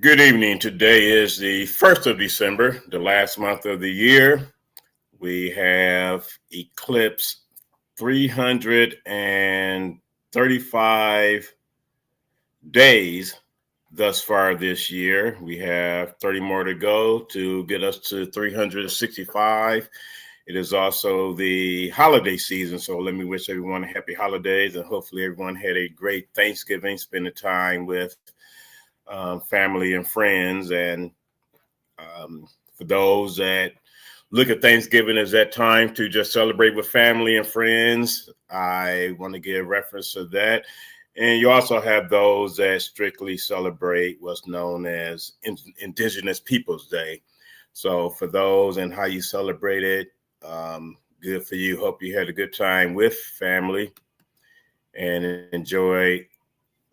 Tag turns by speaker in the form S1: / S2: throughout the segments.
S1: Good evening. Today is the 1st of December, the last month of the year. We have eclipsed 335 days thus far this year. We have 30 more to go to get us to 365. It is also the holiday season, so let me wish everyone happy holidays, and hopefully everyone had a great Thanksgiving, spending time with family and friends. And for those that look at Thanksgiving as that time to just celebrate with family and friends, I want to give reference to that. And you also have those that strictly celebrate what's known as Indigenous Peoples Day. So for those and how you celebrate it, good for you. Hope you had a good time with family and enjoy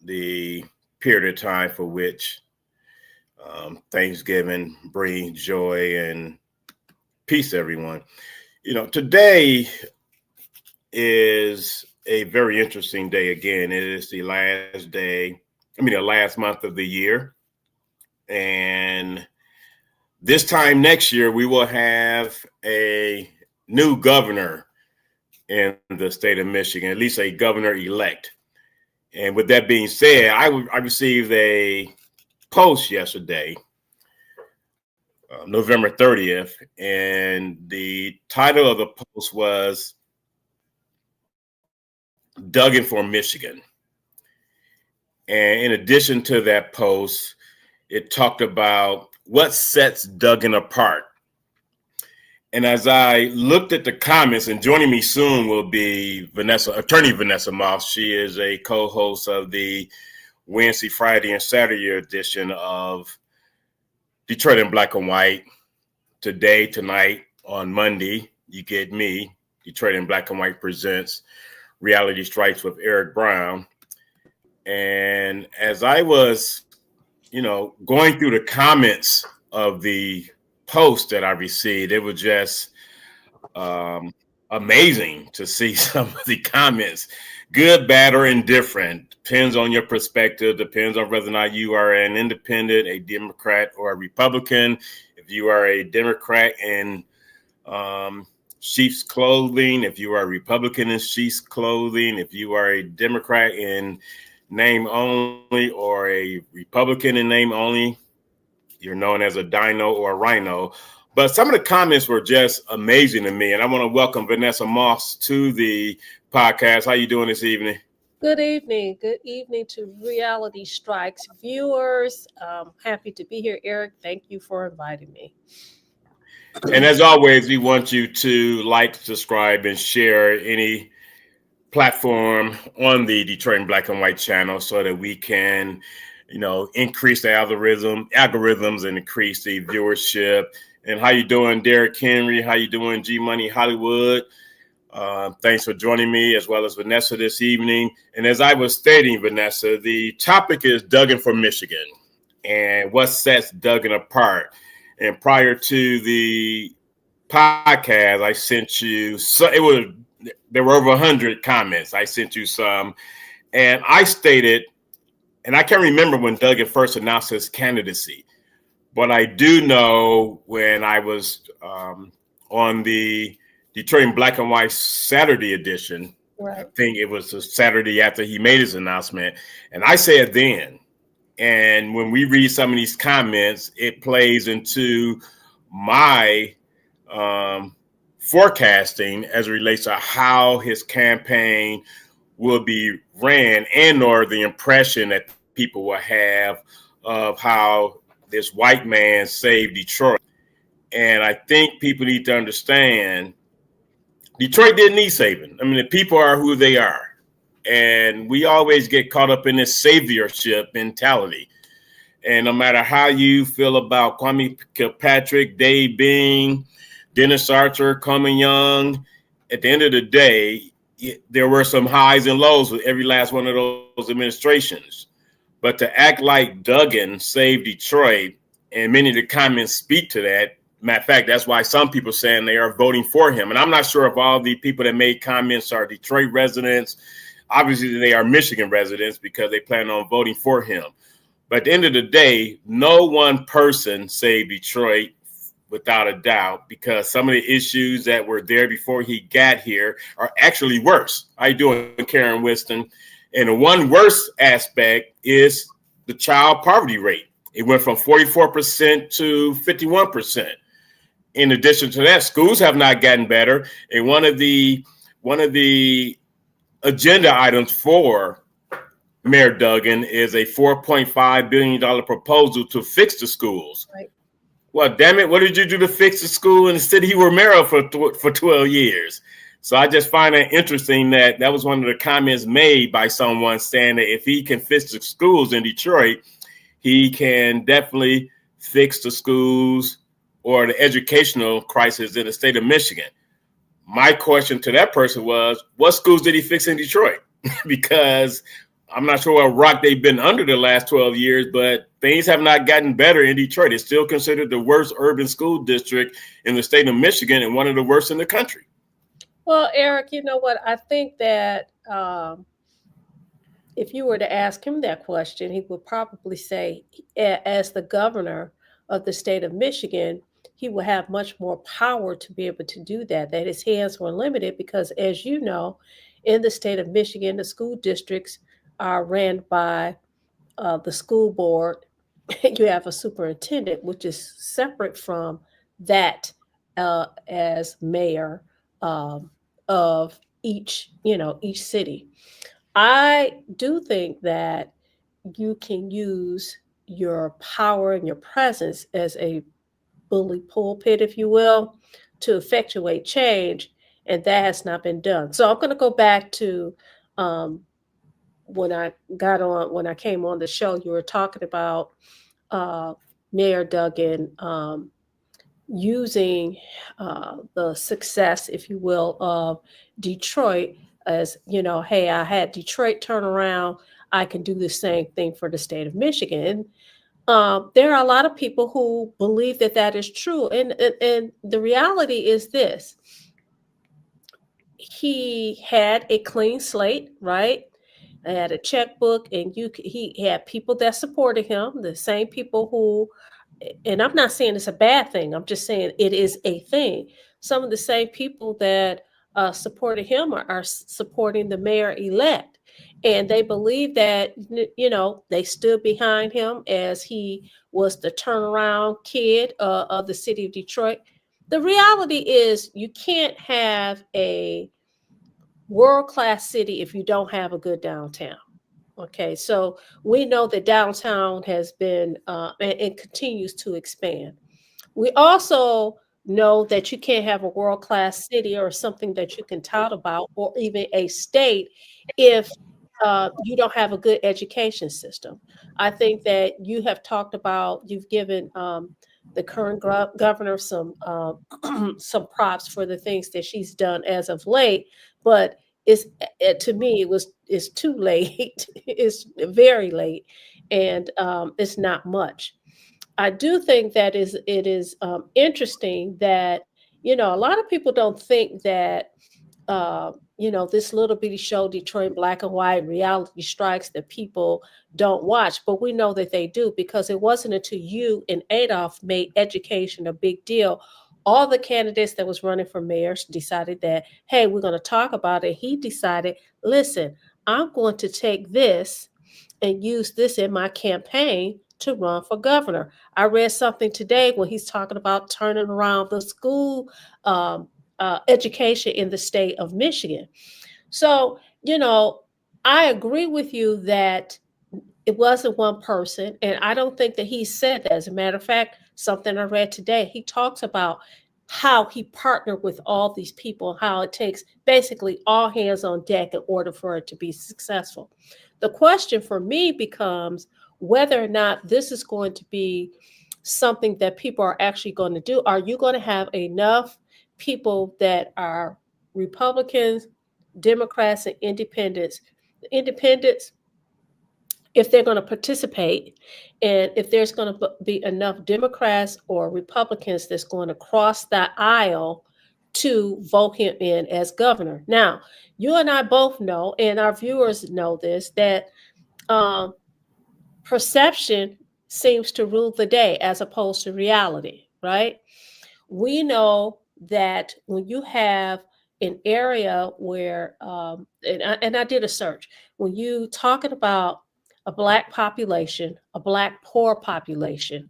S1: the period of time for which Thanksgiving brings joy and peace to everyone. Today is a very interesting day. Again, it is the last month of the year. And this time next year, we will have a new governor in the state of Michigan, at least a governor-elect. And with that being said, I received a post yesterday, November 30th, and the title of the post was Duggan for Michigan. And in addition to that post, it talked about what sets Duggan apart. And as I looked at the comments, and joining me soon will be Attorney Vanessa Moss. She is a co-host of the Wednesday, Friday, and Saturday edition of Detroit in Black and White. Tonight, on Monday, you get me. Detroit in Black and White presents Reality Strikes with Eric Brown. And as I was, going through the comments of the post that I received, it was just amazing to see some of the comments. Good, bad, or indifferent. Depends on your perspective. Depends on whether or not you are an independent, a Democrat, or a Republican. If you are a Democrat in sheep's clothing, if you are a Republican in sheep's clothing, if you are a Democrat in name only or a Republican in name only, you're known as a dino or a rhino. But some of the comments were just amazing to me. And I want to welcome Vanessa Moss to the podcast. How you doing this evening?
S2: Good evening. Good evening to Reality Strikes viewers. Happy to be here, Eric. Thank you for inviting me.
S1: And as always, we want you to like, subscribe, and share any platform on the Detroit in Black and White channel so that we can, increase the algorithms and increase the viewership. And how you doing, Derek Henry? How you doing, G Money Hollywood? Thanks for joining me, as well as Vanessa this evening. And as I was stating, Vanessa, the topic is Duggan for Michigan and what sets Duggan apart. And prior to the podcast, I sent you, there were over 100 comments. I sent you some, and I stated, and I can't remember when Duggan first announced his candidacy, but I do know when I was on the Detroit in Black and White Saturday edition, right. I think it was the Saturday after he made his announcement, and I said then, and when we read some of these comments, it plays into my forecasting as it relates to how his campaign will be ran and or the impression that people will have of how this white man saved Detroit. And I think people need to understand Detroit didn't need saving. I mean, the people are who they are. And we always get caught up in this saviorship mentality. And no matter how you feel about Kwame Kilpatrick, Dave Bing, Dennis Archer, Coleman Young, at the end of the day, there were some highs and lows with every last one of those administrations. But to act like Duggan saved Detroit, and many of the comments speak to that. Matter of fact, that's why some people saying they are voting for him. And I'm not sure if all the people that made comments are Detroit residents. Obviously, they are Michigan residents because they plan on voting for him. But at the end of the day, no one person saved Detroit without a doubt, because some of the issues that were there before he got here are actually worse. How you doing, Karen Winston? And the one worst aspect is the child poverty rate. It went from 44% to 51%. In addition to that, schools have not gotten better. And one of the agenda items for Mayor Duggan is a $4.5 billion proposal to fix the schools.
S2: Right.
S1: Well, damn it, what did you do to fix the school in the city you were mayor of for 12 years? So I just find it interesting that was one of the comments made by someone saying that if he can fix the schools in Detroit, he can definitely fix the schools or the educational crisis in the state of Michigan. My question to that person was, what schools did he fix in Detroit? Because I'm not sure what rock they've been under the last 12 years, but things have not gotten better in Detroit. It's still considered the worst urban school district in the state of Michigan and one of the worst in the country.
S2: Well, Eric, you know what? I think that if you were to ask him that question, he would probably say, as the governor of the state of Michigan, he will have much more power to be able to do that his hands were limited because, as you know, in the state of Michigan, the school districts are ran by the school board. You have a superintendent, which is separate from that as mayor of each city. I do think that you can use your power and your presence as a bully pulpit, if you will, to effectuate change, and that has not been done. So I'm going to go back to when I came on the show. You were talking about Mayor Duggan using the success, if you will, of Detroit as, hey, I had Detroit turn around. I can do the same thing for the state of Michigan. There are a lot of people who believe that is true. And the reality is this. He had a clean slate, right? I had a checkbook, and he had people that supported him, the same people who, and I'm not saying it's a bad thing, I'm just saying it is a thing. Some of the same people that supported him are supporting the mayor-elect. And they believe that, they stood behind him as he was the turnaround kid of the city of Detroit. The reality is you can't have a world-class city if you don't have a good downtown. Okay, so we know that downtown has been and continues to expand. We also know that you can't have a world-class city or something that you can tout about, or even a state, if you don't have a good education system. I think that you've given the current governor some some props for the things that she's done as of late, but to me it's too late. It's very late, and it's not much. I do think that it is interesting that a lot of people don't think that this little bitty show, Detroit Black and White Reality Strikes, that people don't watch, but we know that they do, because it wasn't until you and Adolph made education a big deal. All the candidates that was running for mayor decided that, hey, we're going to talk about it. He decided, listen, I'm going to take this and use this in my campaign to run for governor. I read something today when he's talking about turning around the school education in the state of Michigan. So, I agree with you that it wasn't one person, and I don't think that he said that. As a matter of fact, something I read today, he talks about how he partnered with all these people, how it takes basically all hands on deck in order for it to be successful. The question for me becomes whether or not this is going to be something that people are actually going to do. Are you going to have enough people that are Republicans, Democrats, and independents? Independents, if they're going to participate, and if there's going to be enough Democrats or Republicans that's going to cross that aisle to vote him in as governor. Now, you and I both know, and our viewers know this, that perception seems to rule the day as opposed to reality, right? We know that when you have an area where, and I did a search, when you talking about a Black population, a Black poor population,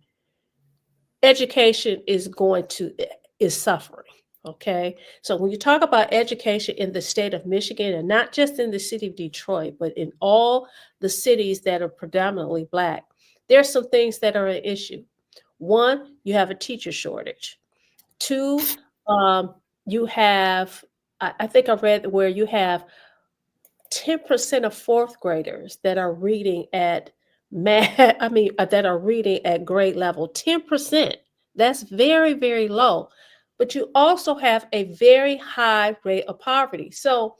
S2: education is suffering. Okay, so when you talk about education in the state of Michigan, and not just in the city of Detroit, but in all the cities that are predominantly Black, there's some things that are an issue. One, you have a teacher shortage. Two, you have, I think I read where you have 10% of fourth graders that are reading at math, that are reading at grade level. 10%. That's very, very low. But you also have a very high rate of poverty. So,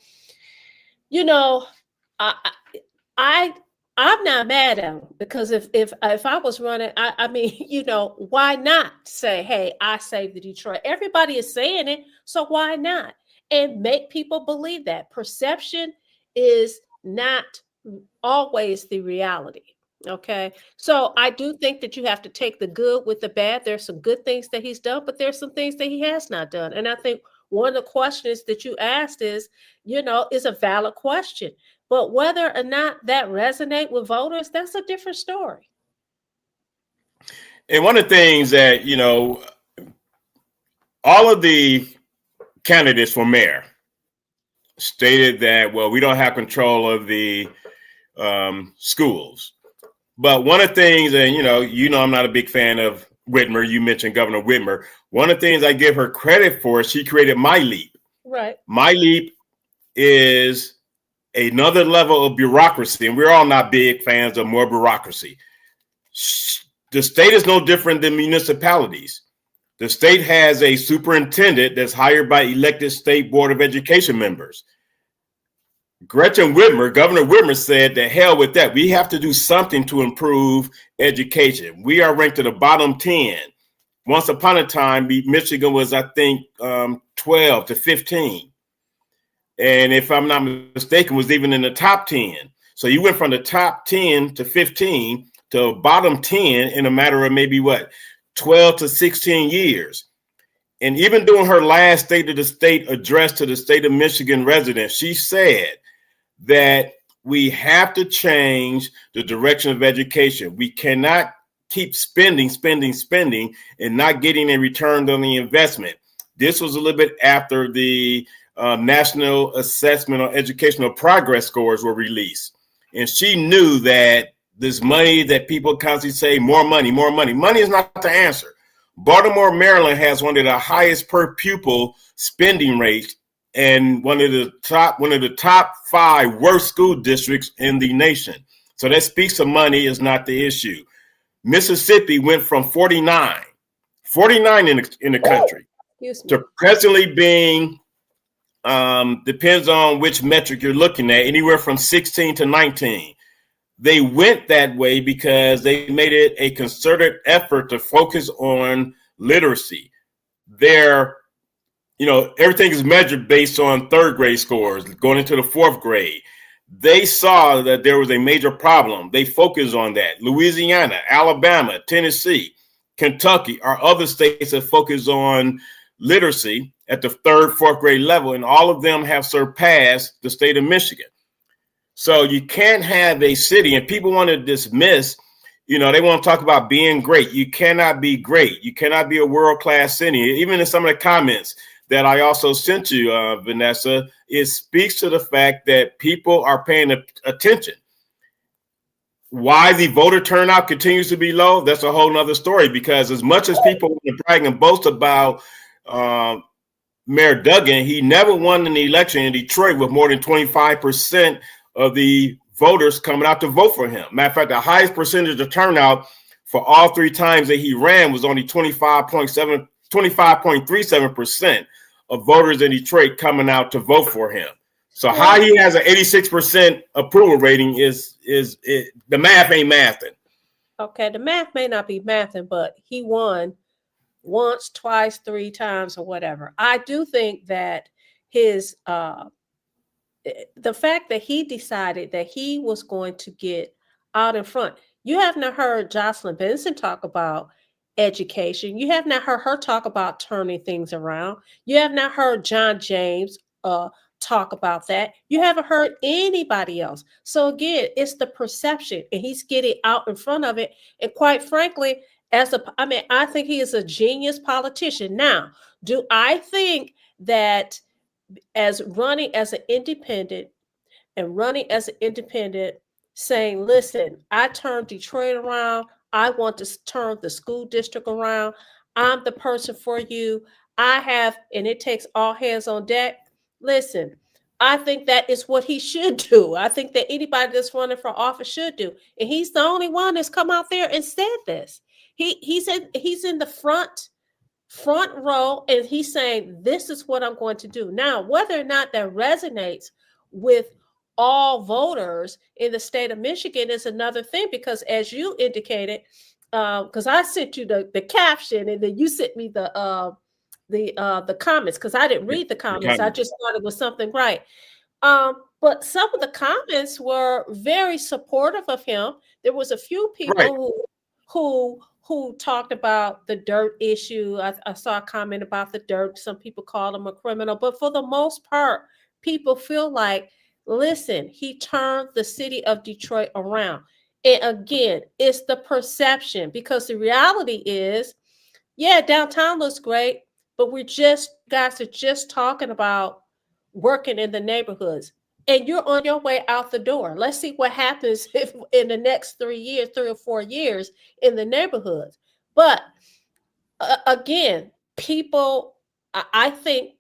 S2: you know, I, I I'm not mad at him, because if I was running, I mean, why not say, hey, I saved the Detroit? Everybody is saying it, so why not? And make people believe that. Perception is not always the reality. Okay. So I do think that you have to take the good with the bad. There's some good things that he's done, but there's some things that he has not done. And I think one of the questions that you asked is a valid question. But whether or not that resonate with voters, that's a different story.
S1: And one of the things that, all of the candidates for mayor stated that, well, we don't have control of the schools. But one of the things, and I'm not a big fan of Whitmer. You mentioned Governor Whitmer. One of the things I give her credit for, she created MyLeap.
S2: Right.
S1: MyLeap is another level of bureaucracy, and we're all not big fans of more bureaucracy. The state is no different than municipalities. The state has a superintendent that's hired by elected state board of education members. Governor Whitmer said, the hell with that. We have to do something to improve education. We are ranked at the bottom 10. Once upon a time, Michigan was, I think, 12 to 15. And if I'm not mistaken, was even in the top 10. So you went from the top 10 to 15 to bottom 10 in a matter of maybe 12 to 16 years. And even during her last State of the State address to the state of Michigan residents, she said that we have to change the direction of education. We cannot keep spending and not getting a return on the investment. This was a little bit after the National Assessment on Educational Progress scores were released. And she knew that this money that people constantly say, more money is not the answer. Baltimore, Maryland has one of the highest per pupil spending rates and one of the top 5 worst school districts in the nation. So that speaks to money is not the issue. Mississippi went from 49 in the country to presently being, depends on which metric you're looking at, anywhere from 16 to 19. They went that way because they made it a concerted effort to focus on literacy. Everything is measured based on third grade scores going into the fourth grade. They saw that there was a major problem. They focused on that. Louisiana, Alabama, Tennessee, Kentucky are other states that focus on literacy at the third, fourth grade level, and all of them have surpassed the state of Michigan. So you can't have a city, and people want to dismiss, they want to talk about being great. You cannot be great. You cannot be a world-class city. Even in some of the comments that I also sent you, Vanessa, it speaks to the fact that people are paying attention. Why the voter turnout continues to be low, that's a whole nother story, because as much as people want to brag and boast about Mayor Duggan, he never won an election in Detroit with more than 25% of the voters coming out to vote for him. Matter of fact, the highest percentage of turnout for all 3 times that he ran was only 25.37% of voters in Detroit coming out to vote for him. So how he has an 86% approval rating is the math ain't mathing.
S2: Okay, the math may not be mathing, but he won once, twice, 3 times, or whatever. I do think that the fact that he decided that he was going to get out in front. You have not heard Jocelyn Benson talk about education. You have not heard her talk about turning things around. You have not heard John James talk about that. You haven't heard anybody else. So again, it's the perception, and he's getting out in front of it. And quite frankly, I think he is a genius politician. Now, do I think that as running as an independent and running as an independent, saying, listen, I turned Detroit around. I want to turn the school district around. I'm the person for you. I have, and it takes all hands on deck. Listen, I think that is what he should do. I think that anybody that's running for office should do. And he's the only one that's come out there and said this. He's in the front row, and he's saying, this is what I'm going to do. Now, whether or not that resonates with all voters in the state of Michigan is another thing, because as you indicated, because I sent you the caption, and then you sent me the comments, because I didn't read the comments. I just thought it was something right. But some of the comments were very supportive of him. There was a few people who talked about the dirt issue. I saw a comment about the dirt. Some people called him a criminal, but for the most part, people feel like, listen, he turned the city of Detroit around. And again, it's the perception, because the reality is, yeah, downtown looks great, but guys are just talking about working in the neighborhoods, and you're on your way out the door. Let's see what happens if in the next 3 or 4 years in the neighborhoods. But again, people, I think,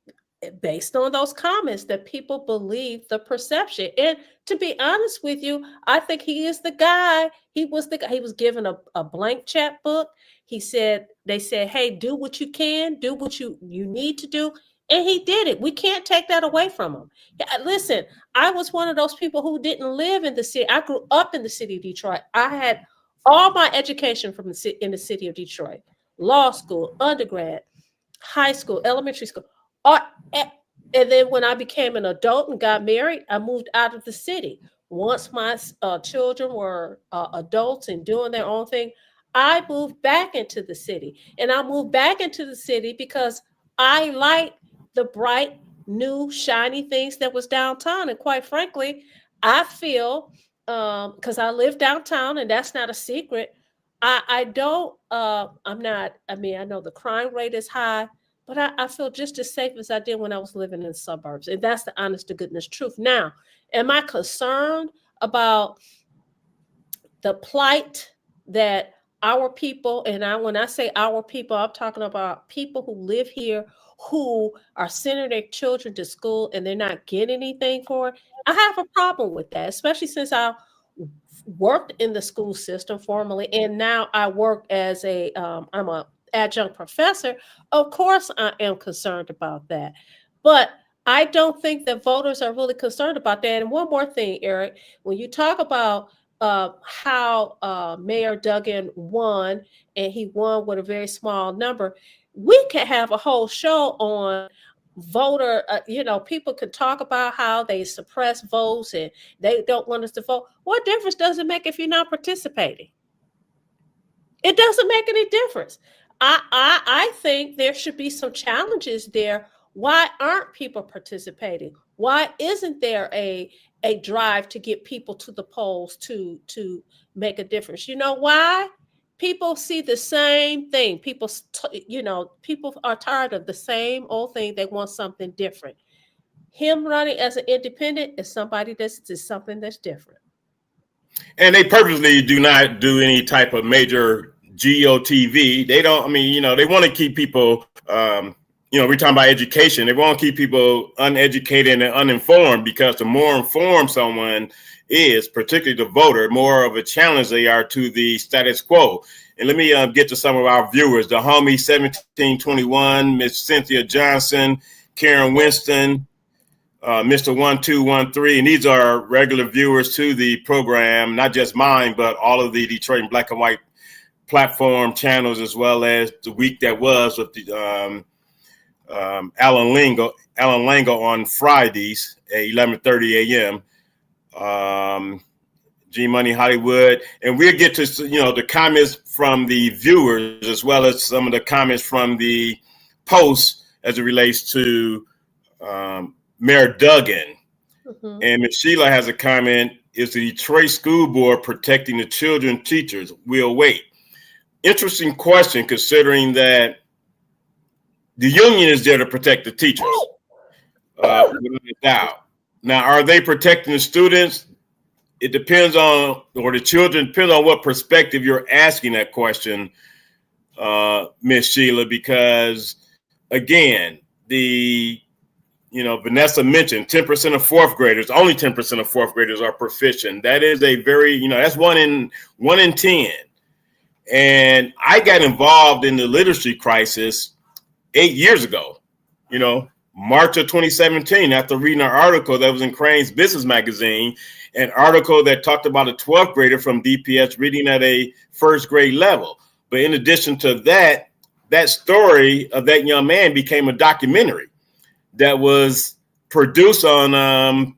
S2: based on those comments, that people believe the perception. And to be honest with you, I think he is the guy. He was given a blank checkbook. They said, hey, do what you can, do what you need to do. And he did it. We can't take that away from him. Listen, I was one of those people who didn't live in the city. I grew up in the city of Detroit. I had all my education in the city of Detroit: law school, undergrad, high school, elementary school. And then when I became an adult and got married, I moved out of the city. Once my children were adults and doing their own thing, I moved back into the city. And I moved back into the city because I like the bright, new, shiny things that was downtown. And quite frankly, I feel, because I live downtown, and that's not a secret, I know the crime rate is high, but I feel just as safe as I did when I was living in the suburbs. And that's the honest to goodness truth. Now, am I concerned about the plight that our people, and when I say our people, I'm talking about people who live here, who are sending their children to school and they're not getting anything for it? I have a problem with that, especially since I worked in the school system formerly, and now I work as I'm a adjunct professor. Of course, I am concerned about that, but I don't think that voters are really concerned about that. And one more thing, Eric, when you talk about how Mayor Duggan won, and he won with a very small number, we can have a whole show on voter. People can talk about how they suppress votes and they don't want us to vote. What difference does it make if you're not participating? It doesn't make any difference. I think there should be some challenges there. Why aren't people participating? Why isn't there a drive to get people to the polls to make a difference? You know why? People see the same thing. People are tired of the same old thing. They want something different. Him running as an independent is somebody that's something that's different.
S1: And they purposely do not do any type of major GOTV. They don't, they want to keep people, we're talking about education. They want to keep people uneducated and uninformed, because the more informed someone is, particularly the voter, more of a challenge they are to the status quo. And let me get to some of our viewers. The homie 1721, Miss Cynthia Johnson, Karen Winston, Mr. 1213, and these are regular viewers to the program, not just mine, but all of the Detroit in Black and White platform channels, as well as the week that was with the Alan Lango on Fridays at 11:30 a.m. G Money Hollywood, and we'll get to the comments from the viewers as well as some of the comments from the posts as it relates to Mayor Duggan. Mm-hmm. And Ms. Sheila has a comment: is the Detroit School Board protecting the children teachers? We'll wait. Interesting question, considering that the union is there to protect the teachers. Without a doubt. Now, are they protecting the students? It depends on, or the children, depends on what perspective you're asking that question, Ms. Sheila, because again, Vanessa mentioned 10% of fourth graders, only 10% of fourth graders are proficient. That is a very, that's one in 10. And I got involved in the literacy crisis 8 years ago, March of 2017, after reading an article that was in Crane's Business Magazine, an article that talked about a 12th grader from DPS reading at a first grade level. But in addition to that, that story of that young man became a documentary that was produced on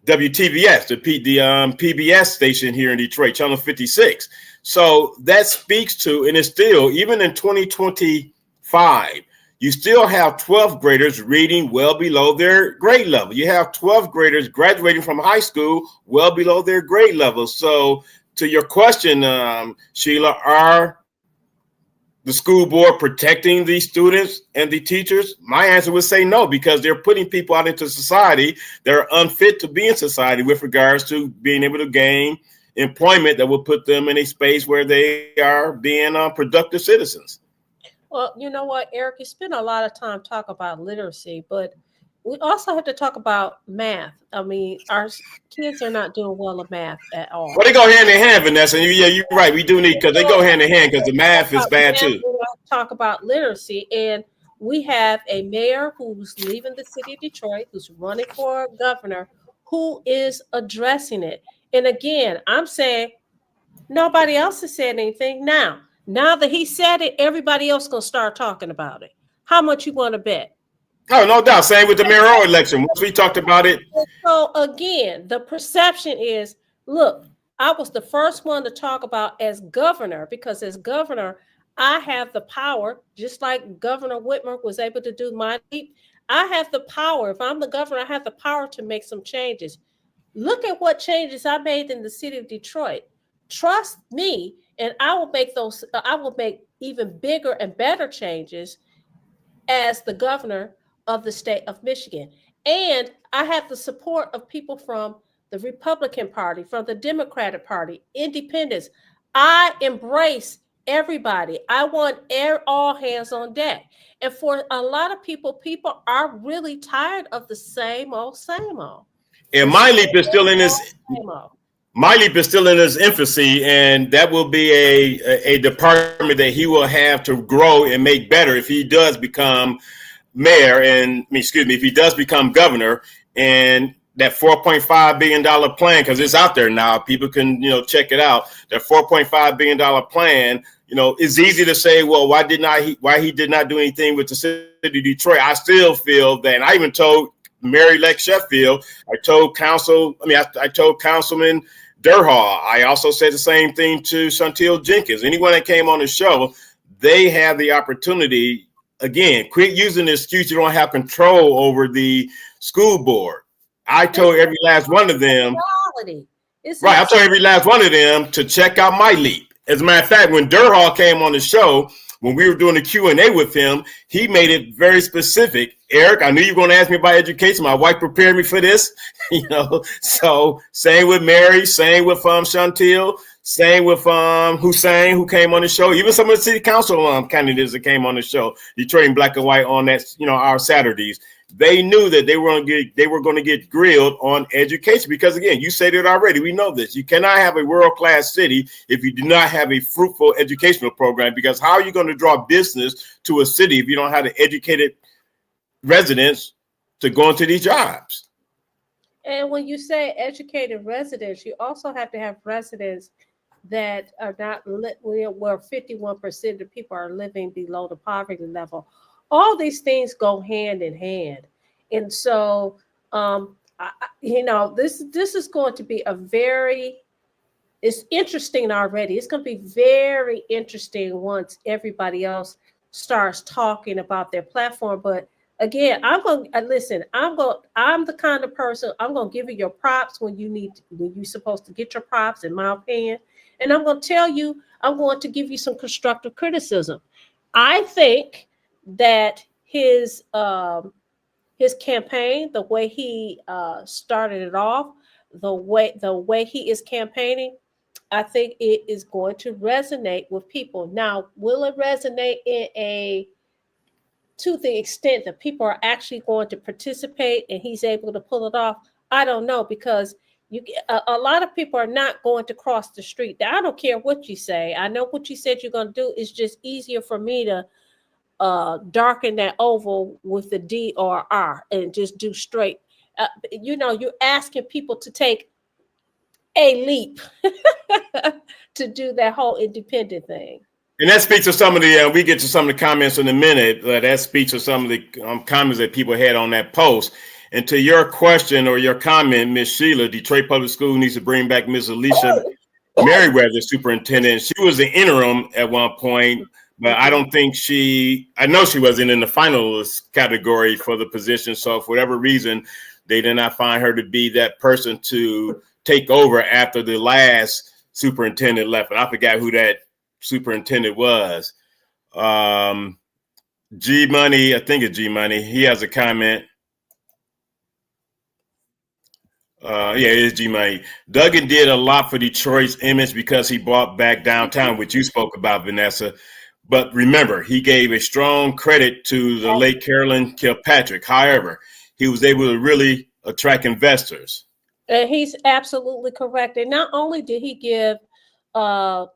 S1: WTVS, the PBS station here in Detroit, Channel 56. So that speaks to, and it's still, even in 2025, you still have 12th graders reading well below their grade level. You have 12th graders graduating from high school well below their grade level. So to your question, Sheila, are the school board protecting the students and the teachers? My answer would say no, because they're putting people out into society that are unfit to be in society with regards to being able to gain employment that will put them in a space where they are being productive citizens.
S2: Well, you know what, Eric, you spend a lot of time talking about literacy, but we also have to talk about math. I mean, our kids are not doing well at math at all.
S1: Well, they go hand in hand, Vanessa. And yeah, you're right. We do need, because they go hand in hand, because the math is bad too.
S2: We talk about literacy, and we have a mayor who's leaving the city of Detroit, who's running for governor, who is addressing it. And again, I'm saying nobody else has said anything. Now that he said it, everybody else gonna start talking about it. How much you want to bet?
S1: Oh, no doubt. Same with the mayoral election. Once we talked about it.
S2: So again, the perception is, look, I was the first one to talk about as governor, because as governor, I have the power, just like Governor Whitmer was able to do my leap. I have the power. If I'm the governor, I have the power to make some changes. Look at what changes I made in the city of Detroit. Trust me, and I will make even bigger and better changes as the governor of the state of Michigan. And I have the support of people from the Republican Party, from the Democratic Party, independents. I embrace everybody. I want all hands on deck. And for a lot of people are really tired of the same old.
S1: And My Leap is still in his infancy, and that will be a department that he will have to grow and make better if he does become mayor, if he does become governor. And that $4.5 billion plan, because it's out there now, people can check it out. That $4.5 billion plan, it's easy to say, well, why he did not do anything with the city of Detroit. I still feel that, and I even told Mayor-elect Sheffield, I told Councilman Durhal. I also said the same thing to Chantel Jenkins. Anyone that came on the show, they have the opportunity. Again, quit using the excuse you don't have control over the school board. I told every last one of them. I told every last one of them to check out My Leap. As a matter of fact, when Durhal came on the show, when we were doing the Q&A with him, he made it very specific. Eric, I knew you were going to ask me about education. My wife prepared me for this, So same with Mary, same with Chantel, same with Hussein, who came on the show. Even some of the city council candidates that came on the show, Detroit in Black and White on that, our Saturdays. They knew that they were going to get grilled on education, because again, you said it already. We know this. You cannot have a world-class city if you do not have a fruitful educational program, because how are you going to draw business to a city if you don't have the educated residents to go into these jobs?
S2: And when you say educated residents, you also have to have residents that are not where 51% of people are living below the poverty level. All these things go hand in hand. And so this is going to be it's interesting already. It's going to be very interesting once everybody else starts talking about their platform. But again, I'm going to listen. I'm the kind of person, I'm going to give you your props when you're supposed to get your props, in my opinion. And I'm going to tell you, I'm going to give you some constructive criticism. I think that his campaign, the way he started it off, the way he is campaigning, I think it is going to resonate with people. Now, will it resonate to the extent that people are actually going to participate and he's able to pull it off? I don't know, because a lot of people are not going to cross the street. I don't care what you say. I know what you said you're going to do. It's just easier for me to darken that oval with the D or R and just do straight. You're asking people to take a leap to do that whole independent thing.
S1: And that speaks to some of the, we get to some of the comments in a minute. That speaks to some of the comments that people had on that post. And to your question or your comment, Miss Sheila, Detroit Public School needs to bring back Miss Alicia Merriweather, superintendent. She was an interim at one point, but I don't think I know she wasn't in the finalist category for the position. So for whatever reason, they did not find her to be that person to take over after the last superintendent left. And I forgot who that superintendent was. G Money, I think it's G Money. He has a comment. It is G Money. Duggan did a lot for Detroit's image because he brought back downtown, which you spoke about, Vanessa. But remember, he gave a strong credit to the late Carolyn Kilpatrick. However, he was able to really attract investors.
S2: And he's absolutely correct. And not only did he give the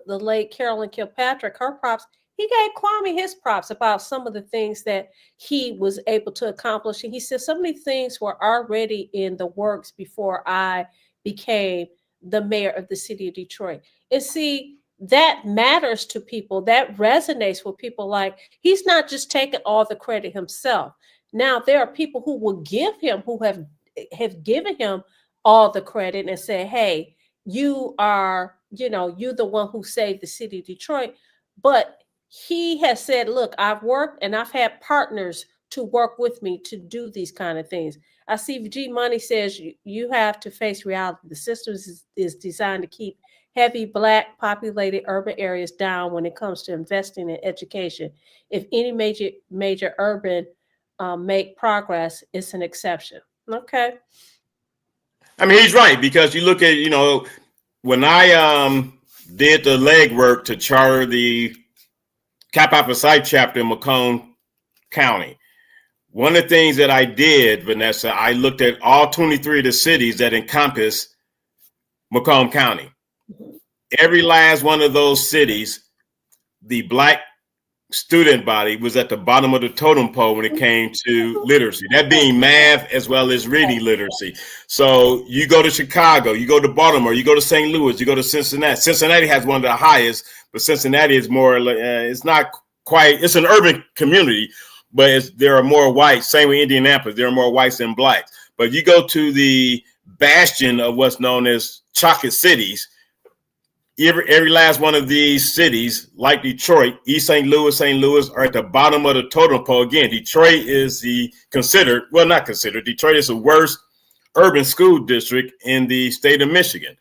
S2: late Carolyn Kilpatrick her props, he gave Kwame his props about some of the things that he was able to accomplish. And he said so many things were already in the works before I became the mayor of the city of Detroit. And see, that matters to people. That resonates with people. Like, he's not just taking all the credit himself. Now, there are people who will give him, who have given him all the credit and say, hey, you're the one who saved the city of Detroit. But he has said, look, I've worked and I've had partners to work with me to do these kind of things. I see G Money says you have to face reality. The system is designed to keep heavy Black populated urban areas down when it comes to investing in education. If any major urban make progress, it's an exception. Okay.
S1: I mean, he's right, because you look at, when I did the legwork to charter the Kappa Alpha Psi chapter in Macomb County, one of the things that I did, Vanessa, I looked at all 23 of the cities that encompass Macomb County. Every last one of those cities, the Black student body was at the bottom of the totem pole when it came to literacy, that being math as well as reading literacy. So you go to Chicago, you go to Baltimore, you go to St. Louis, you go to Cincinnati. Cincinnati has one of the highest, but Cincinnati is more, it's not quite, it's an urban community, but there are more whites. Same with Indianapolis, there are more whites than Blacks. But you go to the bastion of what's known as chocolate cities, every last one of these cities, like Detroit, East St. Louis are at the bottom of the totem pole. Again, Detroit is Detroit is the worst urban school district in the state of Michigan.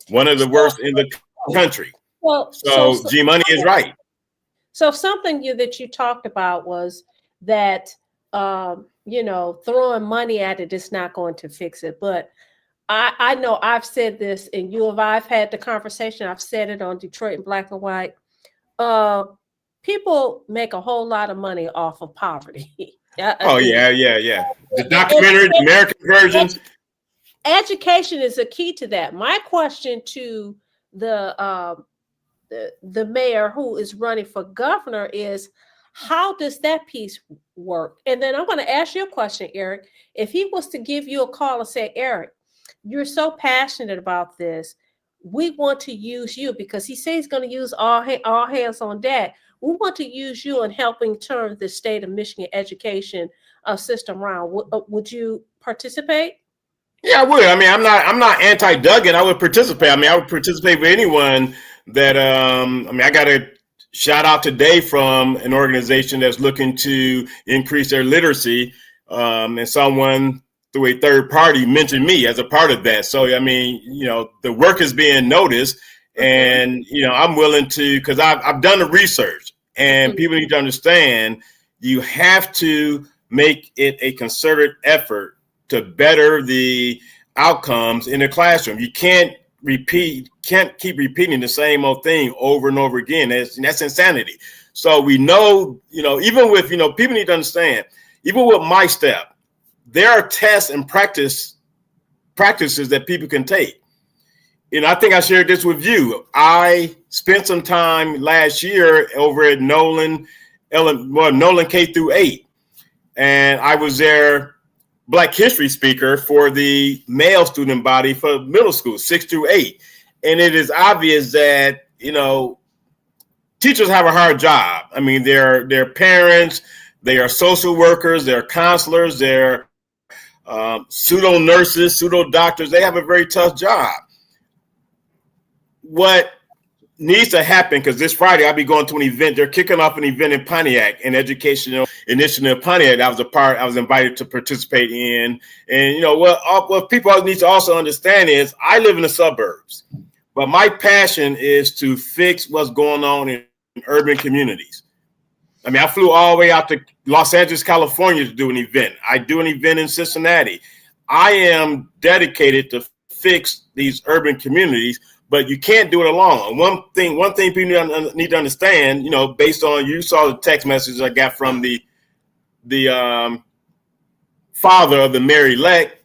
S1: One of the worst in the country.
S2: Well,
S1: so G Money is right.
S2: So something that you talked about was that, throwing money at it is not going to fix it. But I know I've said this, and I've had the conversation. I've said it on Detroit in Black and White. People make a whole lot of money off of poverty.
S1: Yeah. The documentary, the American versions.
S2: Education is a key to that. My question to the mayor who is running for governor is, how does that piece work? And then I'm going to ask you a question, Eric. If he was to give you a call and say, Eric, you're so passionate about this, we want to use you, because he says he's going to use all hands on deck. We want to use you in helping turn the state of Michigan education system around. Would you participate?
S1: Yeah, I would. I mean, I'm not anti-Duggan. I would participate. I mean, I would participate with anyone that. I mean, I got a shout out today from an organization that's looking to increase their literacy, and someone through a third party mentioned me as a part of that. So, I mean, the work is being noticed, and I'm willing to, because I've done the research, and people need to understand you have to make it a concerted effort to better the outcomes in the classroom. You can't keep repeating the same old thing over and over again. That's insanity. So we know, even with, people need to understand, even with MyStep, there are tests and practices that people can take. I think I shared this with you. I spent some time last year over at Nolan K through 8, and I was their Black History speaker for the male student body for middle school, 6 through 8. And it is obvious that, teachers have a hard job. I mean, they're parents, they are social workers, they're counselors, they're pseudo nurses, pseudo doctors. They have a very tough job. What needs to happen, because this Friday I'll be going to an event. They're kicking off an event in Pontiac, an educational initiative in Pontiac. I was invited to participate in. And what people need to also understand is I live in the suburbs, but my passion is to fix what's going on in urban communities. I mean, I flew all the way out to Los Angeles, California to do an event. I do an event in Cincinnati. I am dedicated to fix these urban communities, but you can't do it alone. One thing people need to understand, based on, you saw the text message I got from the father of the mayor-elect.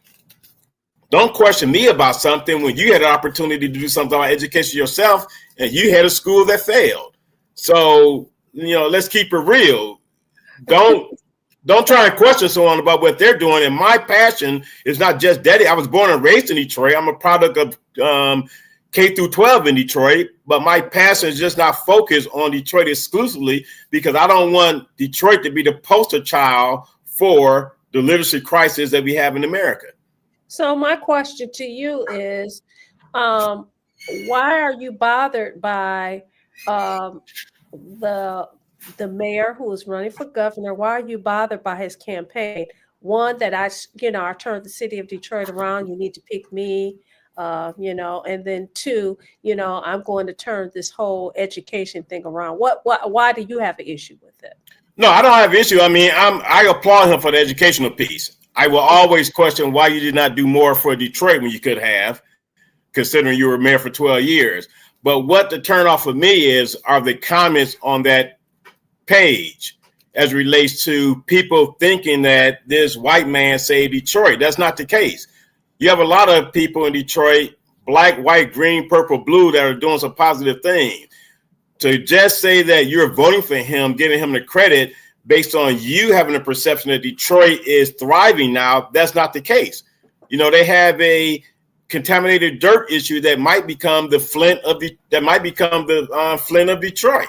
S1: Don't question me about something when you had an opportunity to do something about education yourself, and you had a school that failed. So, let's keep it real. Don't try and question someone about what they're doing. And my passion is not just daddy. I was born and raised in Detroit. I'm a product of K through 12 in Detroit, but my passion is just not focused on Detroit exclusively, because I don't want Detroit to be the poster child for the literacy crisis that we have in America.
S2: So my question to you is, why are you bothered by the mayor who is running for governor? Why are you bothered by his campaign? One, that I turned the city of Detroit around. You need to pick me. And then two, I'm going to turn this whole education thing around. Why do you have an issue with it?
S1: No, I don't have an issue. I mean, I applaud him for the educational piece. I will always question why you did not do more for Detroit when you could have, considering you were mayor for 12 years. But what the turnoff for me are the comments on that page as it relates to people thinking that this white man saved Detroit. That's not the case. You have a lot of people in Detroit, black, white, green, purple, blue, that are doing some positive things. To just say that you're voting for him, giving him the credit based on you having a perception that Detroit is thriving now, that's not the case. They have a contaminated dirt issue that might become the Flint of Flint of Detroit,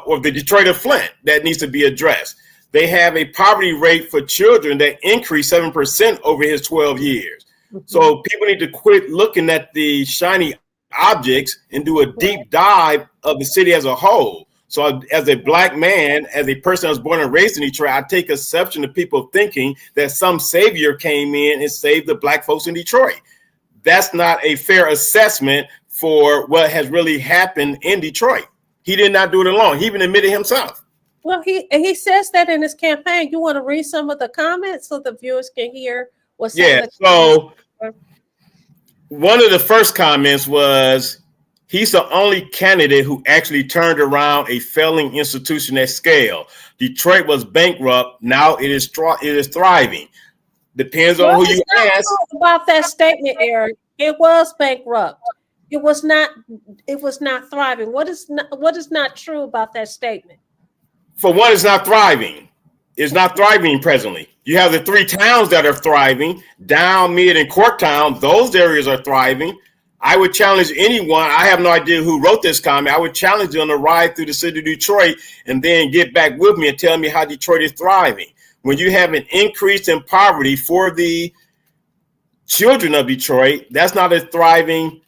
S1: or the Detroit of Flint, that needs to be addressed. They have a poverty rate for children that increased 7% over his 12 years. Mm-hmm. So people need to quit looking at the shiny objects and do a deep dive of the city as a whole. So as a black man, as a person that was born and raised in Detroit, I take exception to people thinking that some savior came in and saved the black folks in Detroit. That's not a fair assessment for what has really happened in Detroit. He did not do it alone. He even admitted himself.
S2: Well, he says that in his campaign. You want to read some of the comments so the viewers can hear what's
S1: so one of the first comments was, he's the only candidate who actually turned around a failing institution at scale. Detroit was bankrupt. Now it is thriving. Depends on who you ask.
S2: About that statement, Eric. It was bankrupt. It was not thriving. What is not true about that statement?
S1: For one, it's not thriving. It's not thriving presently. You have the three towns that are thriving, Down, Mid, and Corktown. Those areas are thriving. I would challenge anyone. I have no idea who wrote this comment. I would challenge them to ride through the city of Detroit and then get back with me and tell me how Detroit is thriving. When you have an increase in poverty for the children of Detroit, that's not a thriving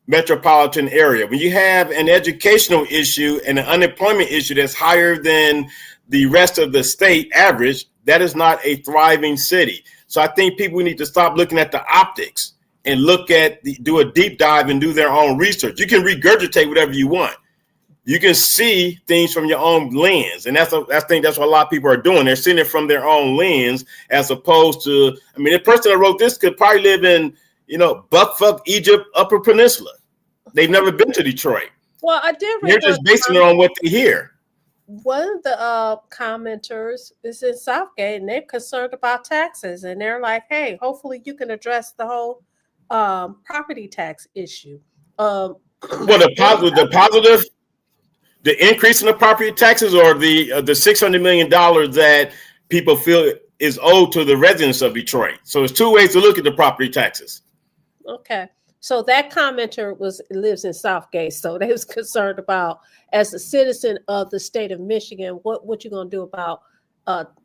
S1: metropolitan area. When you have an educational issue and an unemployment issue that's higher than the rest of the state average, that is not a thriving city. So I think people need to stop looking at the optics and do a deep dive and do their own research. You can regurgitate whatever you want. You can see things from your own lens. And I think that's what a lot of people are doing. They're seeing it from their own lens, as opposed to, I mean, the person that wrote this could probably live in, Buckfuck, Egypt, Upper Peninsula. They've never been to Detroit.
S2: Well, I did.
S1: They're just basing it on what they hear.
S2: One of the commenters is in Southgate, and they're concerned about taxes, and they're like, "Hey, hopefully you can address the whole property tax issue."
S1: Well, the positive, the increase in the property taxes, or the $600 million that people feel is owed to the residents of Detroit. So it's two ways to look at the property taxes.
S2: Okay. So that commenter lives in Southgate. So they was concerned about, as a citizen of the state of Michigan, what you gonna do about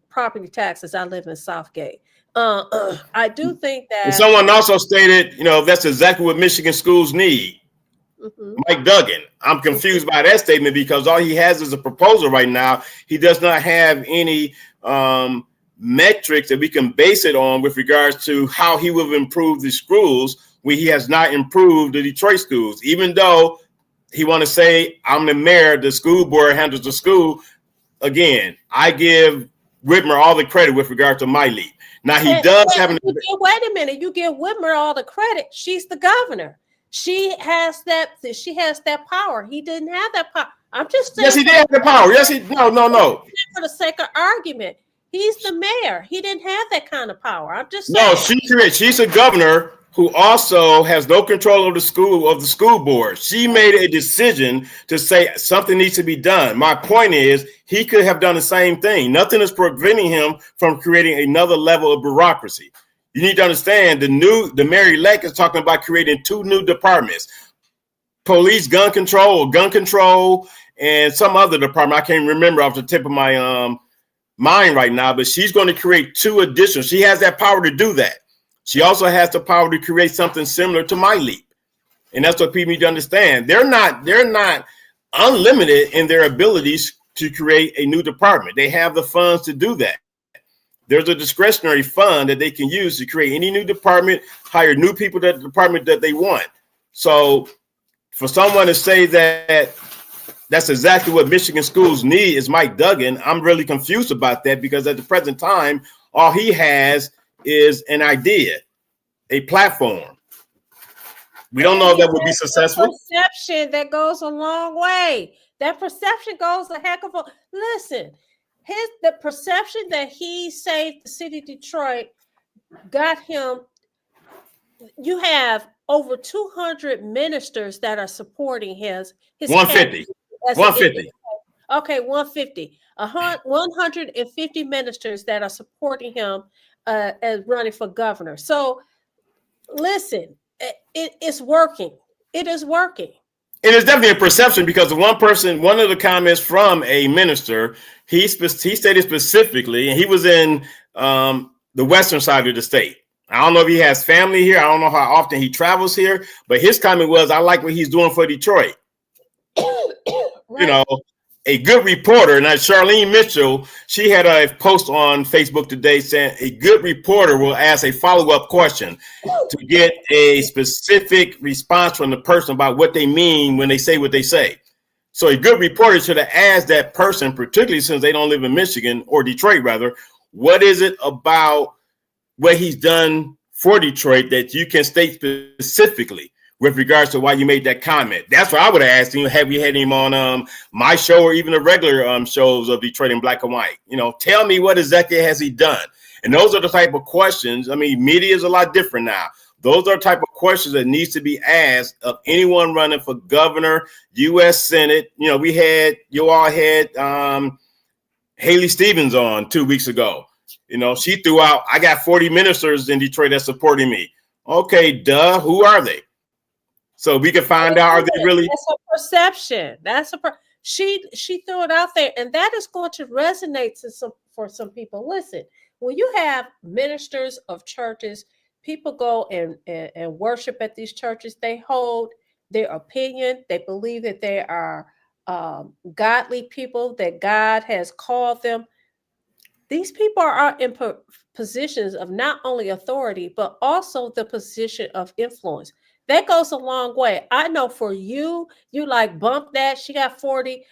S2: property taxes? I live in Southgate. I do think that.
S1: And someone also stated, that's exactly what Michigan schools need. Mm-hmm. Mike Duggan. I'm confused by that statement because all he has is a proposal right now. He does not have any metrics that we can base it on with regards to how he will improve the schools, when he has not improved the Detroit schools. Even though he want to say, I'm the mayor, the school board handles the school. Again, I give Whitmer all the credit with regard to my lead. Now he does have an.
S2: Wait a minute, you give Whitmer all the credit. She's the governor. She has that power. He didn't have that power. I'm just saying.
S1: Yes, he did have the power. Yes, no.
S2: For the sake of argument, he's the mayor. He didn't have that kind of power. I'm just
S1: saying. No, she's a governor who also has no control of the school board. She made a decision to say something needs to be done. My point is, he could have done the same thing. Nothing is preventing him from creating another level of bureaucracy. You need to understand the mayor-elect is talking about creating 2 new departments: police gun control, and some other department. I can't remember off the tip of my mind right now, but she's going to create 2 additional. She has that power to do that. She also has the power to create something similar to MyLeap. And that's what people need to understand. They're not unlimited in their abilities to create a new department. They have the funds to do that. There's a discretionary fund that they can use to create any new department, hire new people to the department that they want. So for someone to say that that's exactly what Michigan schools need is Mike Duggan, I'm really confused about that, because at the present time, all he has is an idea, a platform. We don't know if that would be successful.
S2: Perception that goes a long way. That perception goes a heck of a. Listen, the perception that he saved the city of Detroit got him. You have over 200 ministers that are supporting his
S1: 150. 150.
S2: Okay, 150. 150 ministers that are supporting him as running for governor. So listen, it's working. It is working.
S1: It is definitely a perception, because one of the comments from a minister, he stated specifically, and he was in the western side of the state. I don't know if he has family here. I don't know how often he travels here, but his comment was, I like what he's doing for Detroit. Right. A good reporter, and Charlene Mitchell, she had a post on Facebook today saying a good reporter will ask a follow-up question to get a specific response from the person about what they mean when they say what they say. So a good reporter should have asked that person, particularly since they don't live in Michigan, or Detroit rather, what is it about what he's done for Detroit that you can state specifically with regards to why you made that comment? That's what I would have asked him. Have you had him on my show, or even the regular shows of Detroit in Black and White? Tell me, what exactly has he done? And those are the type of questions. I mean, media is a lot different now. Those are the type of questions that needs to be asked of anyone running for governor, U.S. Senate. You all had Haley Stevens on 2 weeks ago. She threw out, I got 40 ministers in Detroit that's supporting me. Okay, duh. Who are they? So we can find out, are they really?
S2: That's a perception. She threw it out there, and that is going to resonate for some people. Listen, when you have ministers of churches people go and worship at these churches. They hold their opinion. They believe that they are godly people, that God has called them. These people are in positions of not only authority, but also the position of influence. That goes a long way. I know for you, you like bump that. She got 40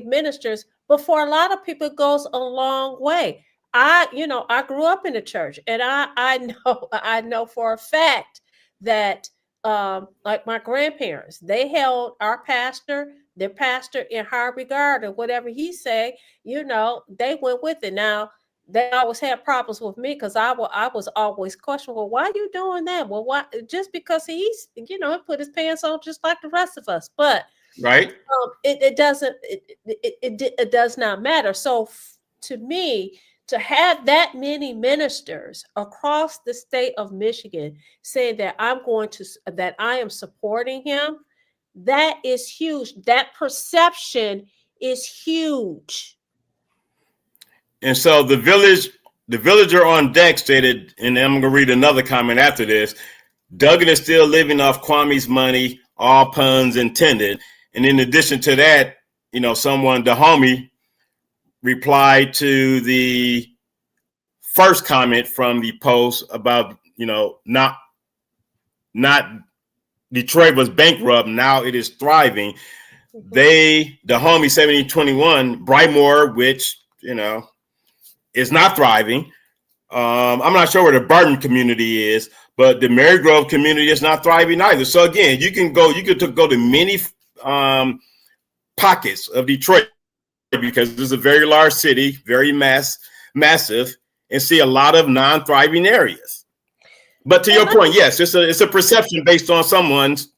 S2: ministers, but for a lot of people, it goes a long way. I grew up in the church, and I know I know for a fact that like my grandparents, they held their pastor in high regard, and whatever he say, they went with it. Now, they always had problems with me because I was always questioning, well, why are you doing that? Well, why? Just because he put his pants on just like the rest of us. But
S1: Right.
S2: it doesn't, it does not matter. So to me, to have that many ministers across the state of Michigan saying that that I am supporting him, that is huge. That perception is huge.
S1: And so the villager on deck stated, and I'm going to read another comment after this. Duggan is still living off Kwame's money, all puns intended. And in addition to that, the homie, replied to the first comment from the post about, not Detroit was bankrupt. Now it is thriving. The homie 7021, Brightmoor, which, is not thriving. I'm not sure where the Burton community is, but the Marygrove community is not thriving either. So again, you could go to many pockets of Detroit, because it's a very large city, very massive, and see a lot of non-thriving areas. But to your point, yes, it's a perception based on someone's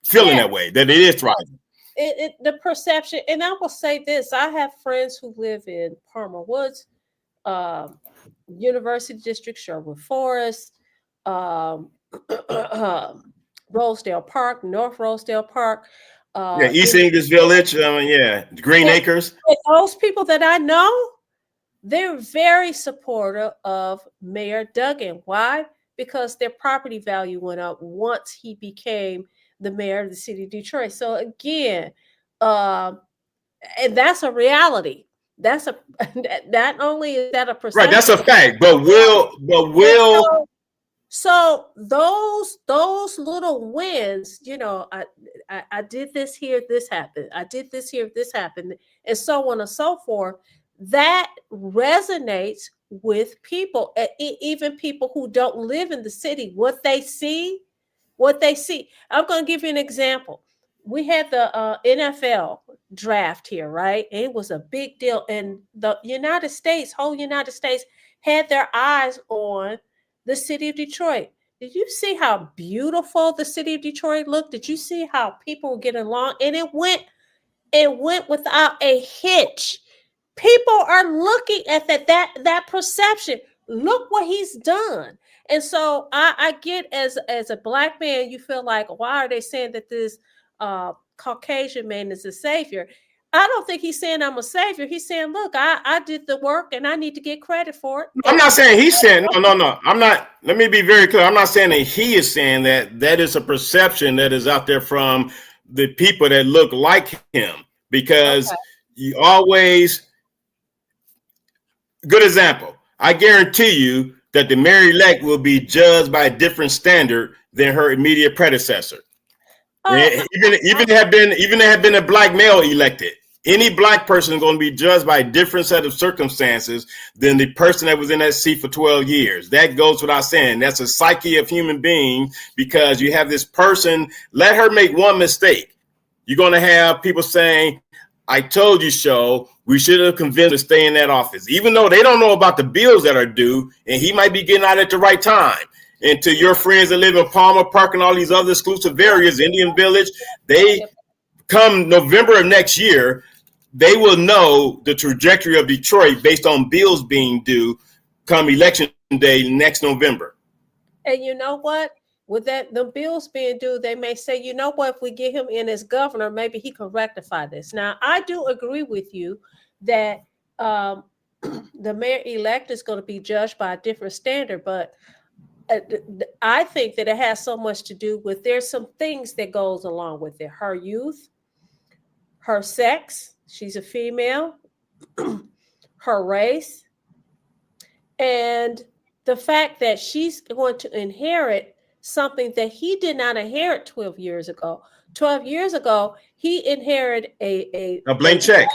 S1: feeling that way, that it is thriving.
S2: The perception, and I will say this: I have friends who live in Palmer Woods, University District, Sherwood Forest, Rosedale Park, North Rosedale Park.
S1: East English Village, Green Acres.
S2: Those people that I know, they're very supportive of Mayor Duggan. Why? Because their property value went up once he became the mayor of the city of Detroit. So again, and that's a reality. That's not only is that a perception,
S1: right? That's a fact. But will.
S2: So those little wins, I did this here, this happened. I did this here, this happened, and so on and so forth. That resonates with people, even people who don't live in the city. What they see. I'm going to give you an example. We had the NFL draft here, right? It was a big deal, and the whole United States, had their eyes on the city of Detroit. Did you see how beautiful the city of Detroit looked? Did you see how people were getting along? And it went without a hitch. People are looking at that perception. Look what he's done. And so I get, as a Black man, you feel like, why are they saying that this Caucasian man is a savior? I don't think he's saying I'm a savior. He's saying, look, I did the work and I need to get credit for it.
S1: I'm not saying he's saying, no. I'm not. Let me be very clear. I'm not saying that he is saying that. That is a perception that is out there from the people that look like him, because you always, good example. I guarantee you that the mayor-elect will be judged by a different standard than her immediate predecessor. Even have been a Black male elected. Any Black person is going to be judged by a different set of circumstances than the person that was in that seat for 12 years. That goes without saying. That's a psyche of human beings, because you have this person, let her make one mistake. You're going to have people saying, I told you so. We should have convinced to stay in that office, even though they don't know about the bills that are due, and he might be getting out at the right time. And to your friends that live in Palmer Park and all these other exclusive areas, Indian Village, they come November of next year, they will know the trajectory of Detroit based on bills being due come election day next November.
S2: And you know what? With the bills being due, they may say, you know what, if we get him in as governor, maybe he can rectify this. Now, I do agree with you that the mayor-elect is going to be judged by a different standard, but I think that it has so much to do with, there's some things that goes along with it. Her youth, her sex, she's a female, her race, and the fact that she's going to inherit something that he did not inherit 12 years ago. 12 years ago, he inherited
S1: a blank check.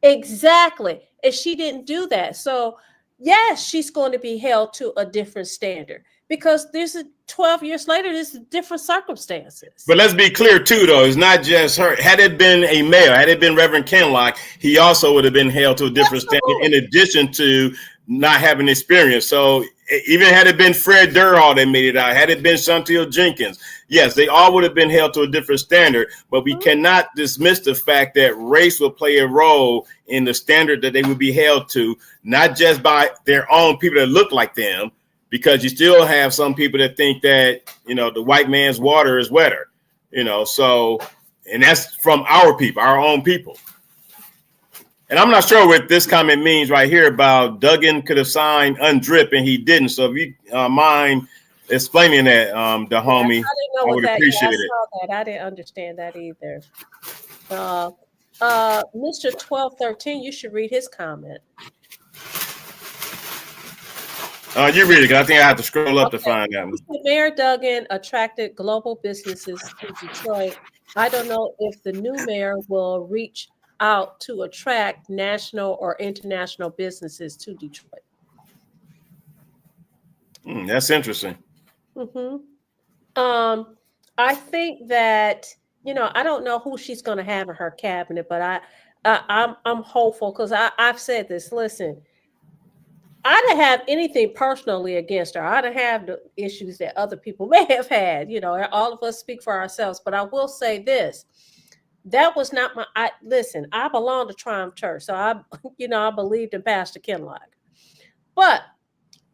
S2: Exactly. And she didn't do that. So yes, she's going to be held to a different standard because there's 12 years later, there's different circumstances.
S1: But let's be clear too, though. It's not just her. Had it been a male, had it been Reverend Kinloch, he also would have been held to a different standard in addition to not having experience. So even had it been Fred Durhal that made it out, had it been Chantel Jenkins, yes, they all would have been held to a different standard. But we cannot dismiss the fact that race will play a role in the standard that they would be held to, not just by their own people that look like them, because you still have some people that think that, you know, the white man's water is wetter, you know, so, and that's from our people, our own people. And I'm not sure what this comment means right here about Duggan could have signed UNDRIP and he didn't. So if you mind explaining that, the homie, I would appreciate it.
S2: I didn't understand that either. Mr. 1213, you should read his comment.
S1: You read it, 'cause I think I have to scroll up to find out.
S2: Mayor Duggan attracted global businesses to Detroit. I don't know if the new mayor will reach out to attract national or international businesses to Detroit.
S1: That's interesting.
S2: I think that, you know, I don't know who she's going to have in her cabinet, but I'm hopeful because I've said this. Listen, I didn't have anything personally against her. I didn't have the issues that other people may have had. You know, all of us speak for ourselves. But I will say this. That was not listen, I belong to Triumph Church. So I believed in Pastor Kinloch. But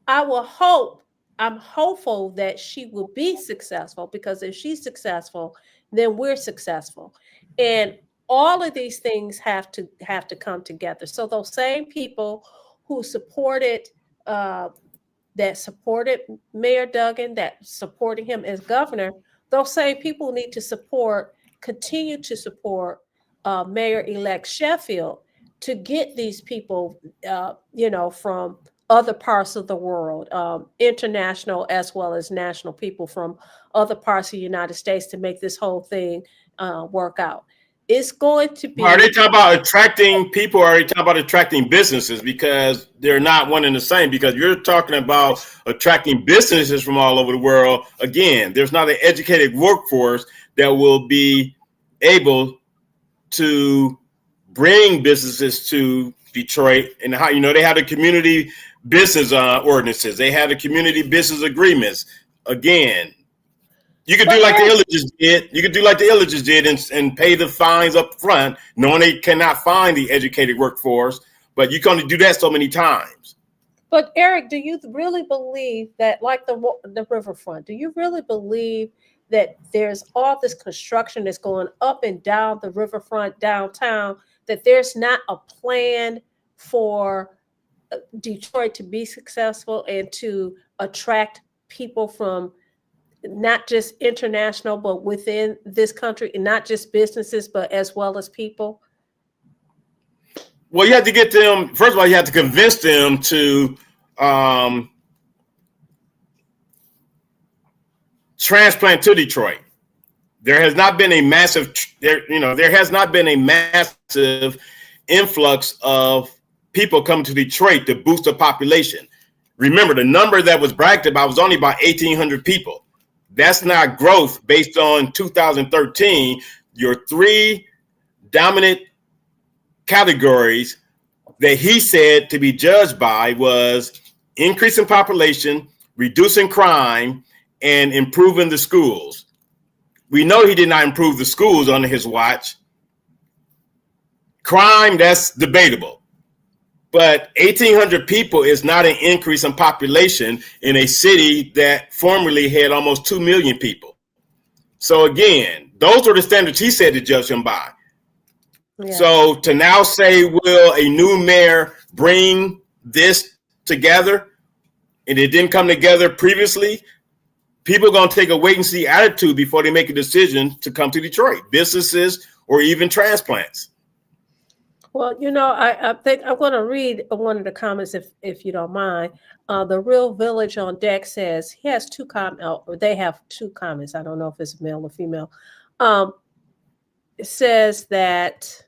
S2: I'm hopeful that she will be successful, because if she's successful, then we're successful. And all of these things have to come together. So those same people who supported Mayor Duggan, that supporting him as governor, those same people need to continue to support Mayor-elect Sheffield to get these people, from other parts of the world, international as well as national people from other parts of the United States to make this whole thing work out. It's going to be.
S1: Are they talking about attracting people, or are they talking about attracting businesses? Because they're not one and the same. Because you're talking about attracting businesses from all over the world. Again, there's not an educated workforce that will be able to bring businesses to Detroit. And how, they have the community business ordinances. They have the community business agreements. Again, you could do like the Illiches did. You could do like the Illiches did and pay the fines up front, knowing they cannot find the educated workforce. But you can only do that so many times.
S2: But Eric, do you really believe that, like the riverfront, do you really believe that there's all this construction that's going up and down the riverfront downtown, that there's not a plan for Detroit to be successful and to attract people from not just international, but within this country, and not just businesses, but as well as people?
S1: Well, you have to get them. First of all, you have to convince them to transplant to Detroit. There has not been a massive influx of people coming to Detroit to boost the population. Remember, the number that was bragged about was only about 1,800 people. That's not growth based on 2013. Your three dominant categories that he said to be judged by was increasing population, reducing crime, and improving the schools. We know he did not improve the schools under his watch. Crime, that's debatable. But 1,800 people is not an increase in population in a city that formerly had almost 2 million people. So again, those are the standards he said to judge him by. Yeah. So to now say, will a new mayor bring this together? and it didn't come together previously, people are going to take a wait and see attitude before they make a decision to come to Detroit, businesses or even transplants.
S2: Well, I think I'm going to read one of the comments if you don't mind. The Real Village on deck says he has two or they have two comments. I don't know if it's male or female. It says that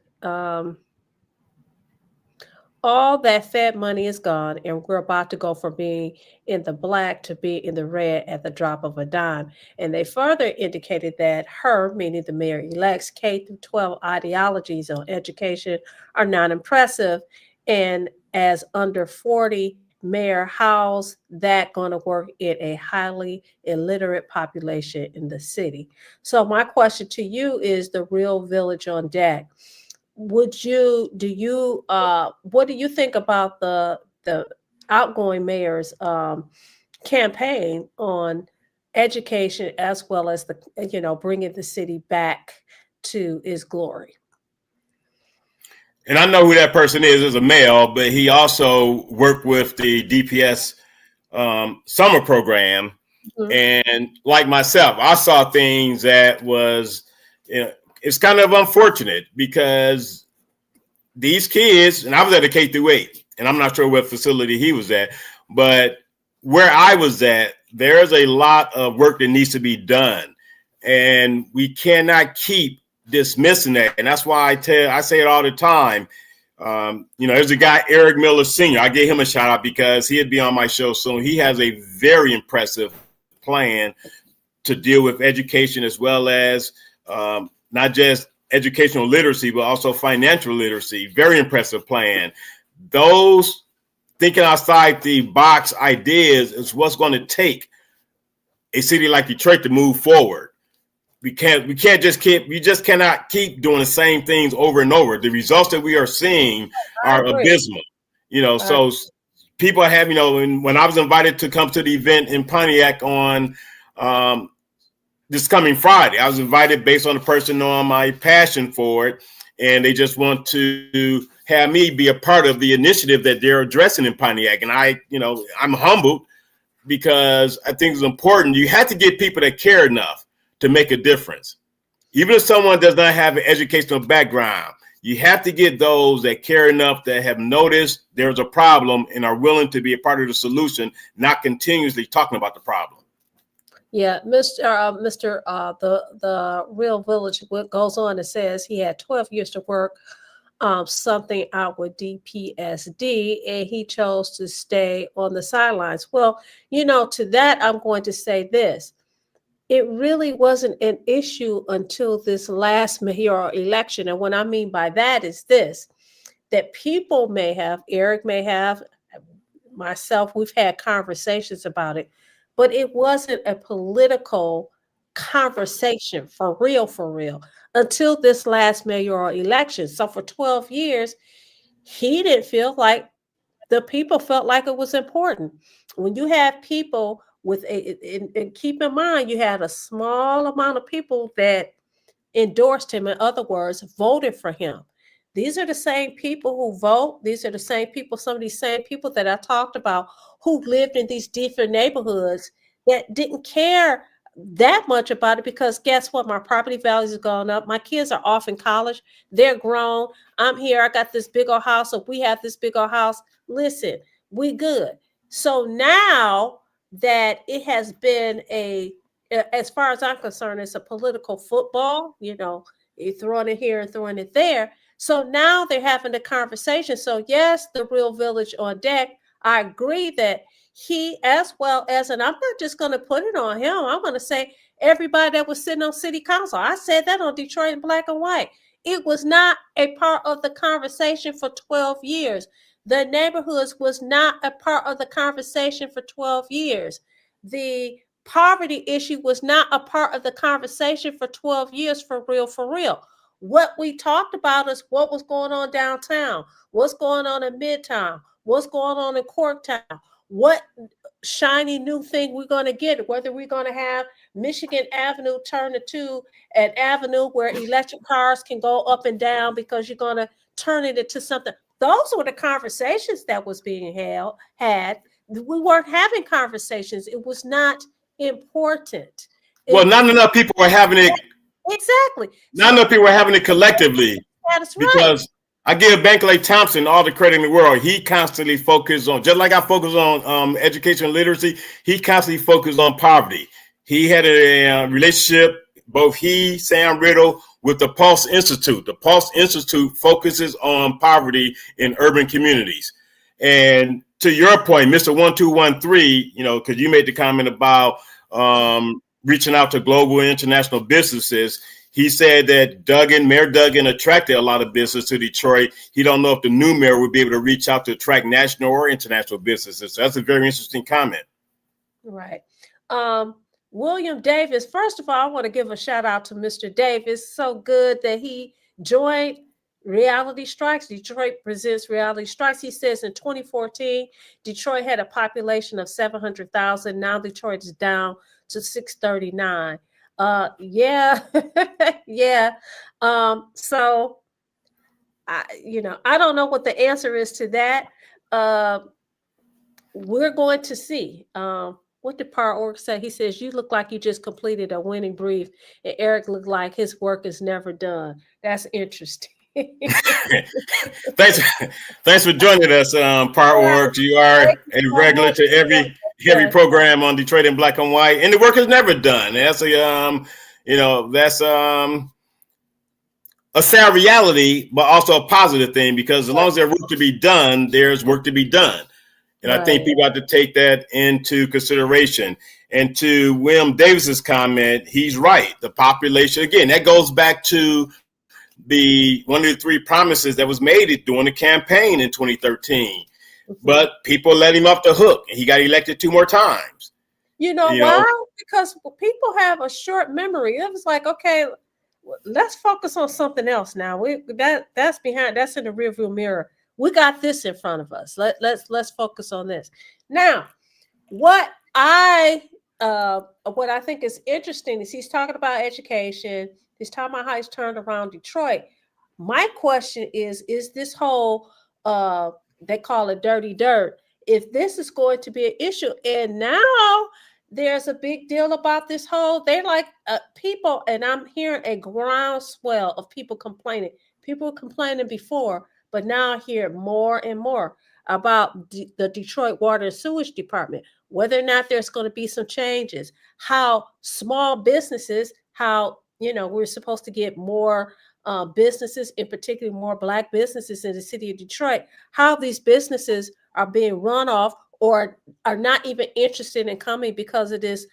S2: all that Fed money is gone, and we're about to go from being in the black to being in the red at the drop of a dime. And they further indicated that her, meaning the mayor-elect's K through 12 ideologies on education are not impressive. And as under 40 mayor, how's that going to work in a highly illiterate population in the city? So my question to you is the Real Village on deck. What do you think about the outgoing mayor's campaign on education as well as bringing the city back to its glory?
S1: And I know who that person is as a male, but he also worked with the DPS summer program. Mm-hmm. And like myself, I saw things that was, it's kind of unfortunate because these kids, and I was at a K through 8, and I'm not sure what facility he was at, but where I was at, there's a lot of work that needs to be done. And we cannot keep dismissing that. And that's why I say it all the time. There's a guy, Eric Miller Sr. I gave him a shout out because he'd be on my show soon. He has a very impressive plan to deal with education as well as not just educational literacy, but also financial literacy. Very impressive plan. Those thinking outside the box ideas is what's going to take a city like Detroit to move forward. We just cannot keep doing the same things over and over. The results that we are seeing are abysmal. So people have, when I was invited to come to the event in Pontiac on this coming Friday, I was invited based on the person knowing my passion for it. And they just want to have me be a part of the initiative that they're addressing in Pontiac. And I'm humbled because I think it's important. You have to get people that care enough to make a difference. Even if someone does not have an educational background, you have to get those that care enough, that have noticed there's a problem and are willing to be a part of the solution, not continuously talking about the problem.
S2: Yeah, the Real Village goes on and says he had 12 years to work something out with DPSD, and he chose to stay on the sidelines. Well, to that, I'm going to say this. It really wasn't an issue until this last mayoral election. And what I mean by that is this, that people may have, Eric may have, myself, we've had conversations about it, but it wasn't a political conversation for real, until this last mayoral election. So for 12 years, he didn't feel like the people felt like it was important. When you have people and keep in mind, you had a small amount of people that endorsed him. In other words, voted for him. These are the same people who vote. These are the same people, some of these same people that I talked about who lived in these different neighborhoods that didn't care that much about it because guess what? My property values have gone up. My kids are off in college. They're grown. I'm here. I got this big old house. So we have this big old house. Listen, we good. So now that it has been as far as I'm concerned, it's a political football, you're throwing it here and throwing it there. So now they're having the conversation. So yes, the Real Village on deck. I agree that he, as well as, and I'm not just going to put it on him, I'm going to say everybody that was sitting on city council. I said that on Detroit in Black and White. It was not a part of the conversation for 12 years. The neighborhoods was not a part of the conversation for 12 years. The poverty issue was not a part of the conversation for 12 years for real. What we talked about is what was going on downtown, what's going on in Midtown, what's going on in Corktown, what shiny new thing we're going to get, whether we're going to have Michigan Avenue turn into an avenue where electric cars can go up and down because you're going to turn it into something. Those were the conversations that was being had. We weren't having conversations. It was not important.
S1: Well, not enough people were having it.
S2: Exactly.
S1: Not enough people were having it collectively.
S2: That's right.
S1: Because I give Bankley Thompson all the credit in the world. He constantly focused on, just like I focus on education and literacy, he constantly focused on poverty. He had a relationship, both he, Sam Riddle, with the Pulse Institute. The Pulse Institute focuses on poverty in urban communities. And to your point, Mr. 1213, because you made the comment about reaching out to global and international businesses. He said that Mayor Duggan attracted a lot of business to Detroit. He don't know if the new mayor would be able to reach out to attract national or international businesses. So that's a very interesting comment.
S2: Right. William Davis, first of all, I want to give a shout out to Mr. Davis. So good that he joined Reality Strikes. Detroit presents Reality Strikes. He says in 2014, Detroit had a population of 700,000. Now Detroit is down to 639. Yeah. Yeah. So I don't know what the answer is to that. We're going to see. What did Par Org say? He says, you look like you just completed a winning brief, and Eric looked like his work is never done. That's interesting.
S1: Thanks for joining us, Par Org. You are a regular to every program on Detroit in Black and White, and the work is never done. That's that's a sad reality, but also a positive thing, because as long as there's work to be done, there's work to be done. And I think people have to take that into consideration. And to William Davis's comment, he's right. The population, again, that goes back to one of the three promises that was made during the campaign in 2013. But people let him off the hook, and he got elected 2 more times.
S2: You know why? Because people have a short memory. It was like, okay, let's focus on something else now. That's in the rearview mirror. We got this in front of us. Let's focus on this. Now, what I think is interesting is he's talking about education. He's talking about how he's turned around Detroit. My question is this whole they call it dirty dirt, if this is going to be an issue? And now there's a big deal about this whole, they're like people, and I'm hearing a groundswell of people complaining. People were complaining before, but now I hear more and more about the Detroit Water and Sewage Department, whether or not there's going to be some changes, how small businesses, we're supposed to get more businesses, in particular more Black businesses in the city of Detroit, how these businesses are being run off or are not even interested in coming because of this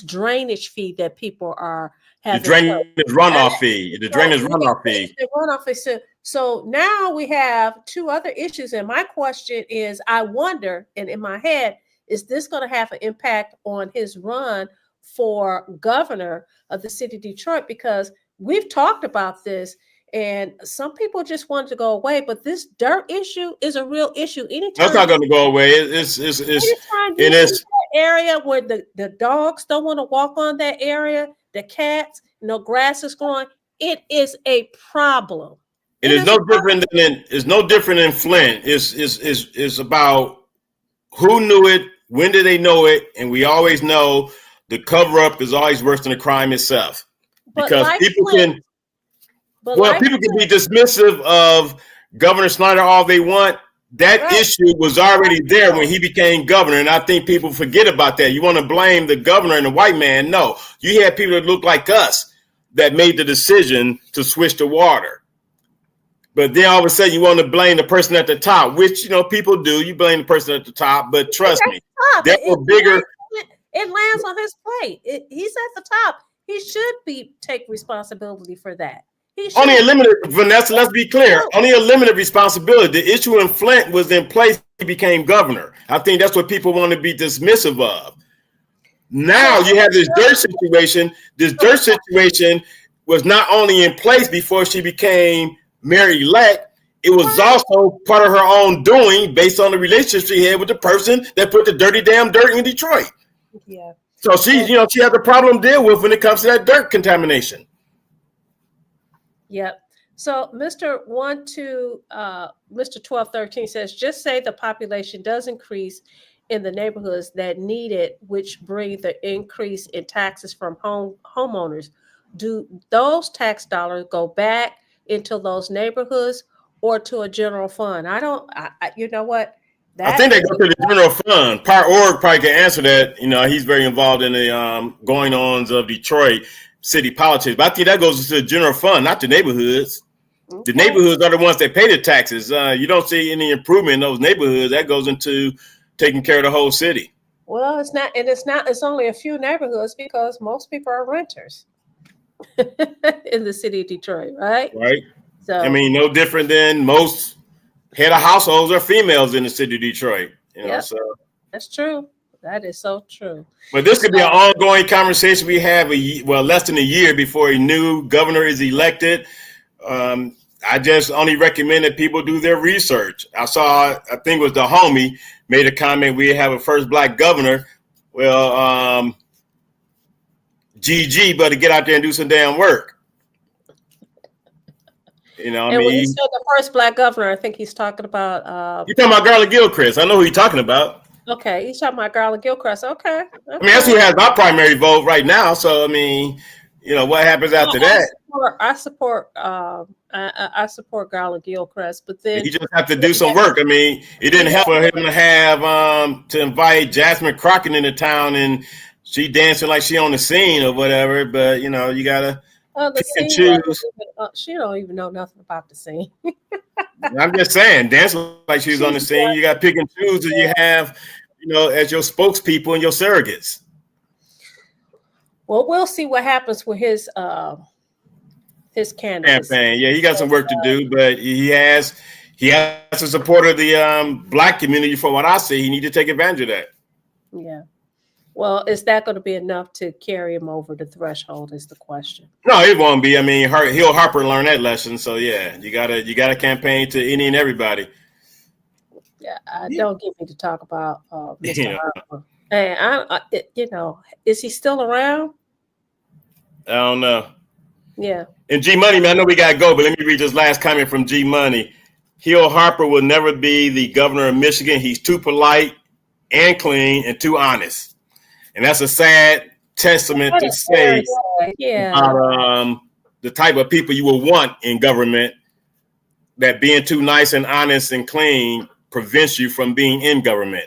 S2: drainage fee that people are having.
S1: The drainage runoff fee. The drainage runoff fee.
S2: The runoff fee. So now we have 2 other issues. And my question is, I wonder, and in my head, is this going to have an impact on his run for governor of the city of Detroit? Because we've talked about this, and some people just want to go away, but this dirt issue is a real issue. Anytime
S1: that's not going to go away. It's
S2: that area where the dogs don't want to walk on that area, the cats, grass is growing. It is a problem.
S1: It is no different in Flint. It's about who knew it, when did they know it, and we always know the cover up is always worse than the crime itself. Because people can be dismissive of Governor Snyder all they want. That issue was already there when he became governor, and I think people forget about that. You want to blame the governor and the white man? No, you had people that look like us that made the decision to switch to water. But then all of a sudden you want to blame the person at the top, which people do. You blame the person at the top, but trust me, that was bigger.
S2: It lands on his plate. He's at the top. He should take responsibility for that.
S1: Only a limited, Vanessa, let's be clear. Only a limited responsibility. The issue in Flint was in place. He became governor. I think that's what people want to be dismissive of. Now you have this dirt situation. This dirt situation was not only in place before she became mayor-elect, it was also part of her own doing based on the relationship she had with the person that put the dirty damn dirt in Detroit.
S2: Yeah.
S1: So she has a problem to deal with when it comes to that dirt contamination.
S2: Yep. So Mr. 1213 says, just say the population does increase in the neighborhoods that need it, which bring the increase in taxes from homeowners, do those tax dollars go back into those neighborhoods or to a general fund? You know what?
S1: I
S2: That
S1: think they go to the general fund. Part Org probably can answer that. You know, he's very involved in the going-ons of Detroit city politics. But I think that goes to the general fund, not the neighborhoods. Okay. The neighborhoods are the ones that pay the taxes. You don't see any improvement in those neighborhoods. That goes into taking care of the whole city.
S2: Well, it's not, and it's only a few neighborhoods because most people are renters in the city of Detroit, right?
S1: Right. So I mean, no different than most head of households are females in the city of Detroit. You know, yep. So
S2: that's true. That is so true.
S1: But this could be an ongoing conversation we have less than a year before a new governor is elected. I just only recommend that people do their research. I think it was the homie made a comment, we have a first black governor. Well, GG, but to get out there and do some damn work. You know,
S2: when he said the first black governor, I think he's talking about.
S1: You're talking about Garland Gilchrist. I know who you're talking about.
S2: Okay, he's talking about Garland Gilchrist. Okay.
S1: I mean, that's who has my primary vote right now. So, I mean, you know, what happens after that?
S2: I support Garland Gilchrist, but then
S1: he just have to do some work. I mean, it didn't help for him to have to invite Jasmine Crockett into town and she dancing like she on the scene or whatever. But you know, you gotta.
S2: The scene, she don't even know nothing about the scene.
S1: I'm just saying, dancing like she's on the scene. You got to pick and choose that you have, you know, as your spokespeople and your surrogates.
S2: Well, we'll see what happens with his
S1: campaign. Yeah, he got some work to do, but he has the support of the black community. From what I see, he need to take advantage of that.
S2: Yeah. Well, is that going to be enough to carry him over the threshold? Is the question.
S1: No, it won't be. I mean, Hill Harper learned that lesson. So yeah, you gotta campaign to any and everybody.
S2: Yeah, don't get me to talk about Mr. Harper. Hey, you know, is he still around?
S1: I don't know.
S2: Yeah.
S1: And G Money, man, I know we gotta go, but let me read this last comment from G Money. Hill Harper will never be the governor of Michigan. He's too polite and clean and too honest. And that's a sad testament to say about the type of people you will want in government, that being too nice and honest and clean prevents you from being in government.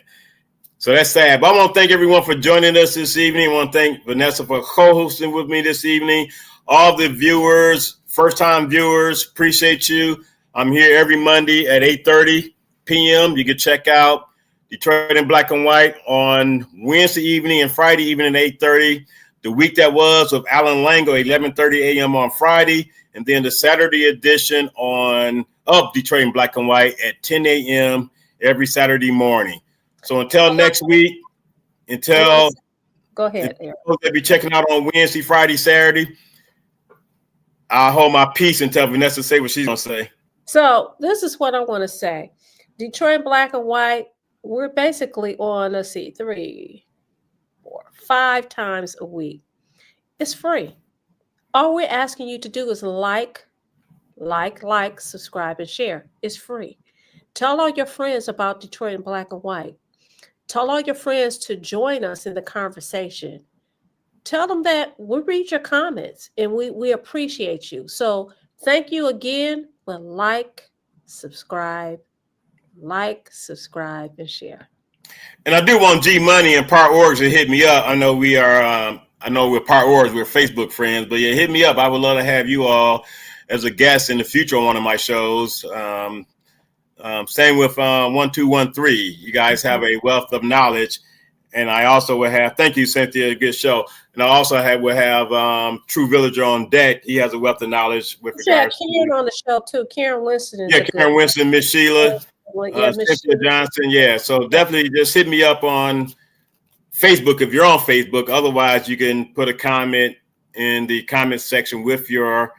S1: So that's sad. But I want to thank everyone for joining us this evening. I want to thank Vanessa for co-hosting with me this evening. All the viewers, first-time viewers, appreciate you. I'm here every Monday at 8:30 p.m. You can check out Detroit in Black and White on Wednesday evening and Friday evening at 8:30. The week that was with Alan Lango, 11:30 a.m. on Friday. And then the Saturday edition of Detroit in Black and White at 10 a.m. every Saturday morning. So until next week,
S2: go ahead.
S1: They'll be checking out on Wednesday, Friday, Saturday. I'll hold my peace until Vanessa say what she's going to say.
S2: So this is what I want to say. Detroit in Black and White, we're basically on, 3, 4, 5 times a week. It's free. All we're asking you to do is like, subscribe, and share. It's free. Tell all your friends about Detroit in Black and White. Tell all your friends to join us in the conversation. Tell them that we read your comments and we appreciate you. So thank you again for subscribe, and share.
S1: And I do want G Money and Part Orgs to hit me up. I know we're Part Orgs, we're Facebook friends, but yeah, hit me up. I would love to have you all as a guest in the future on one of my shows. Same with 1213. You guys have a wealth of knowledge. And I also will have, thank you, Cynthia, good show. And I also will have True Villager on deck. He has a wealth of knowledge with regards
S2: to Karen on the show too. Karen Winston.
S1: Karen Winston, Miss Sheila, Cynthia Johnson. Yeah, so definitely just hit me up on Facebook if you're on Facebook. Otherwise, you can put a comment in the comment section with your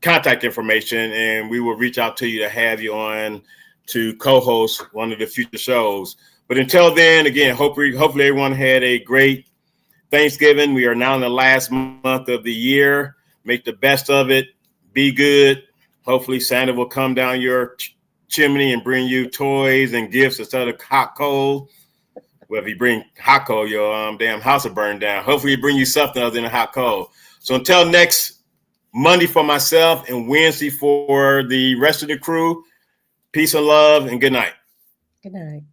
S1: contact information, and we will reach out to you to have you on to co-host one of the future shows. But until then, again, hopefully everyone had a great Thanksgiving. We are now in the last month of the year. Make the best of it. Be good. Hopefully Santa will come down your chimney and bring you toys and gifts instead of hot cold. Well, if you bring hot cold, your damn house will burn down. Hopefully, it bring you something other than a hot cold. So until next Monday for myself and Wednesday for the rest of the crew, peace and love and good night.
S2: Good night.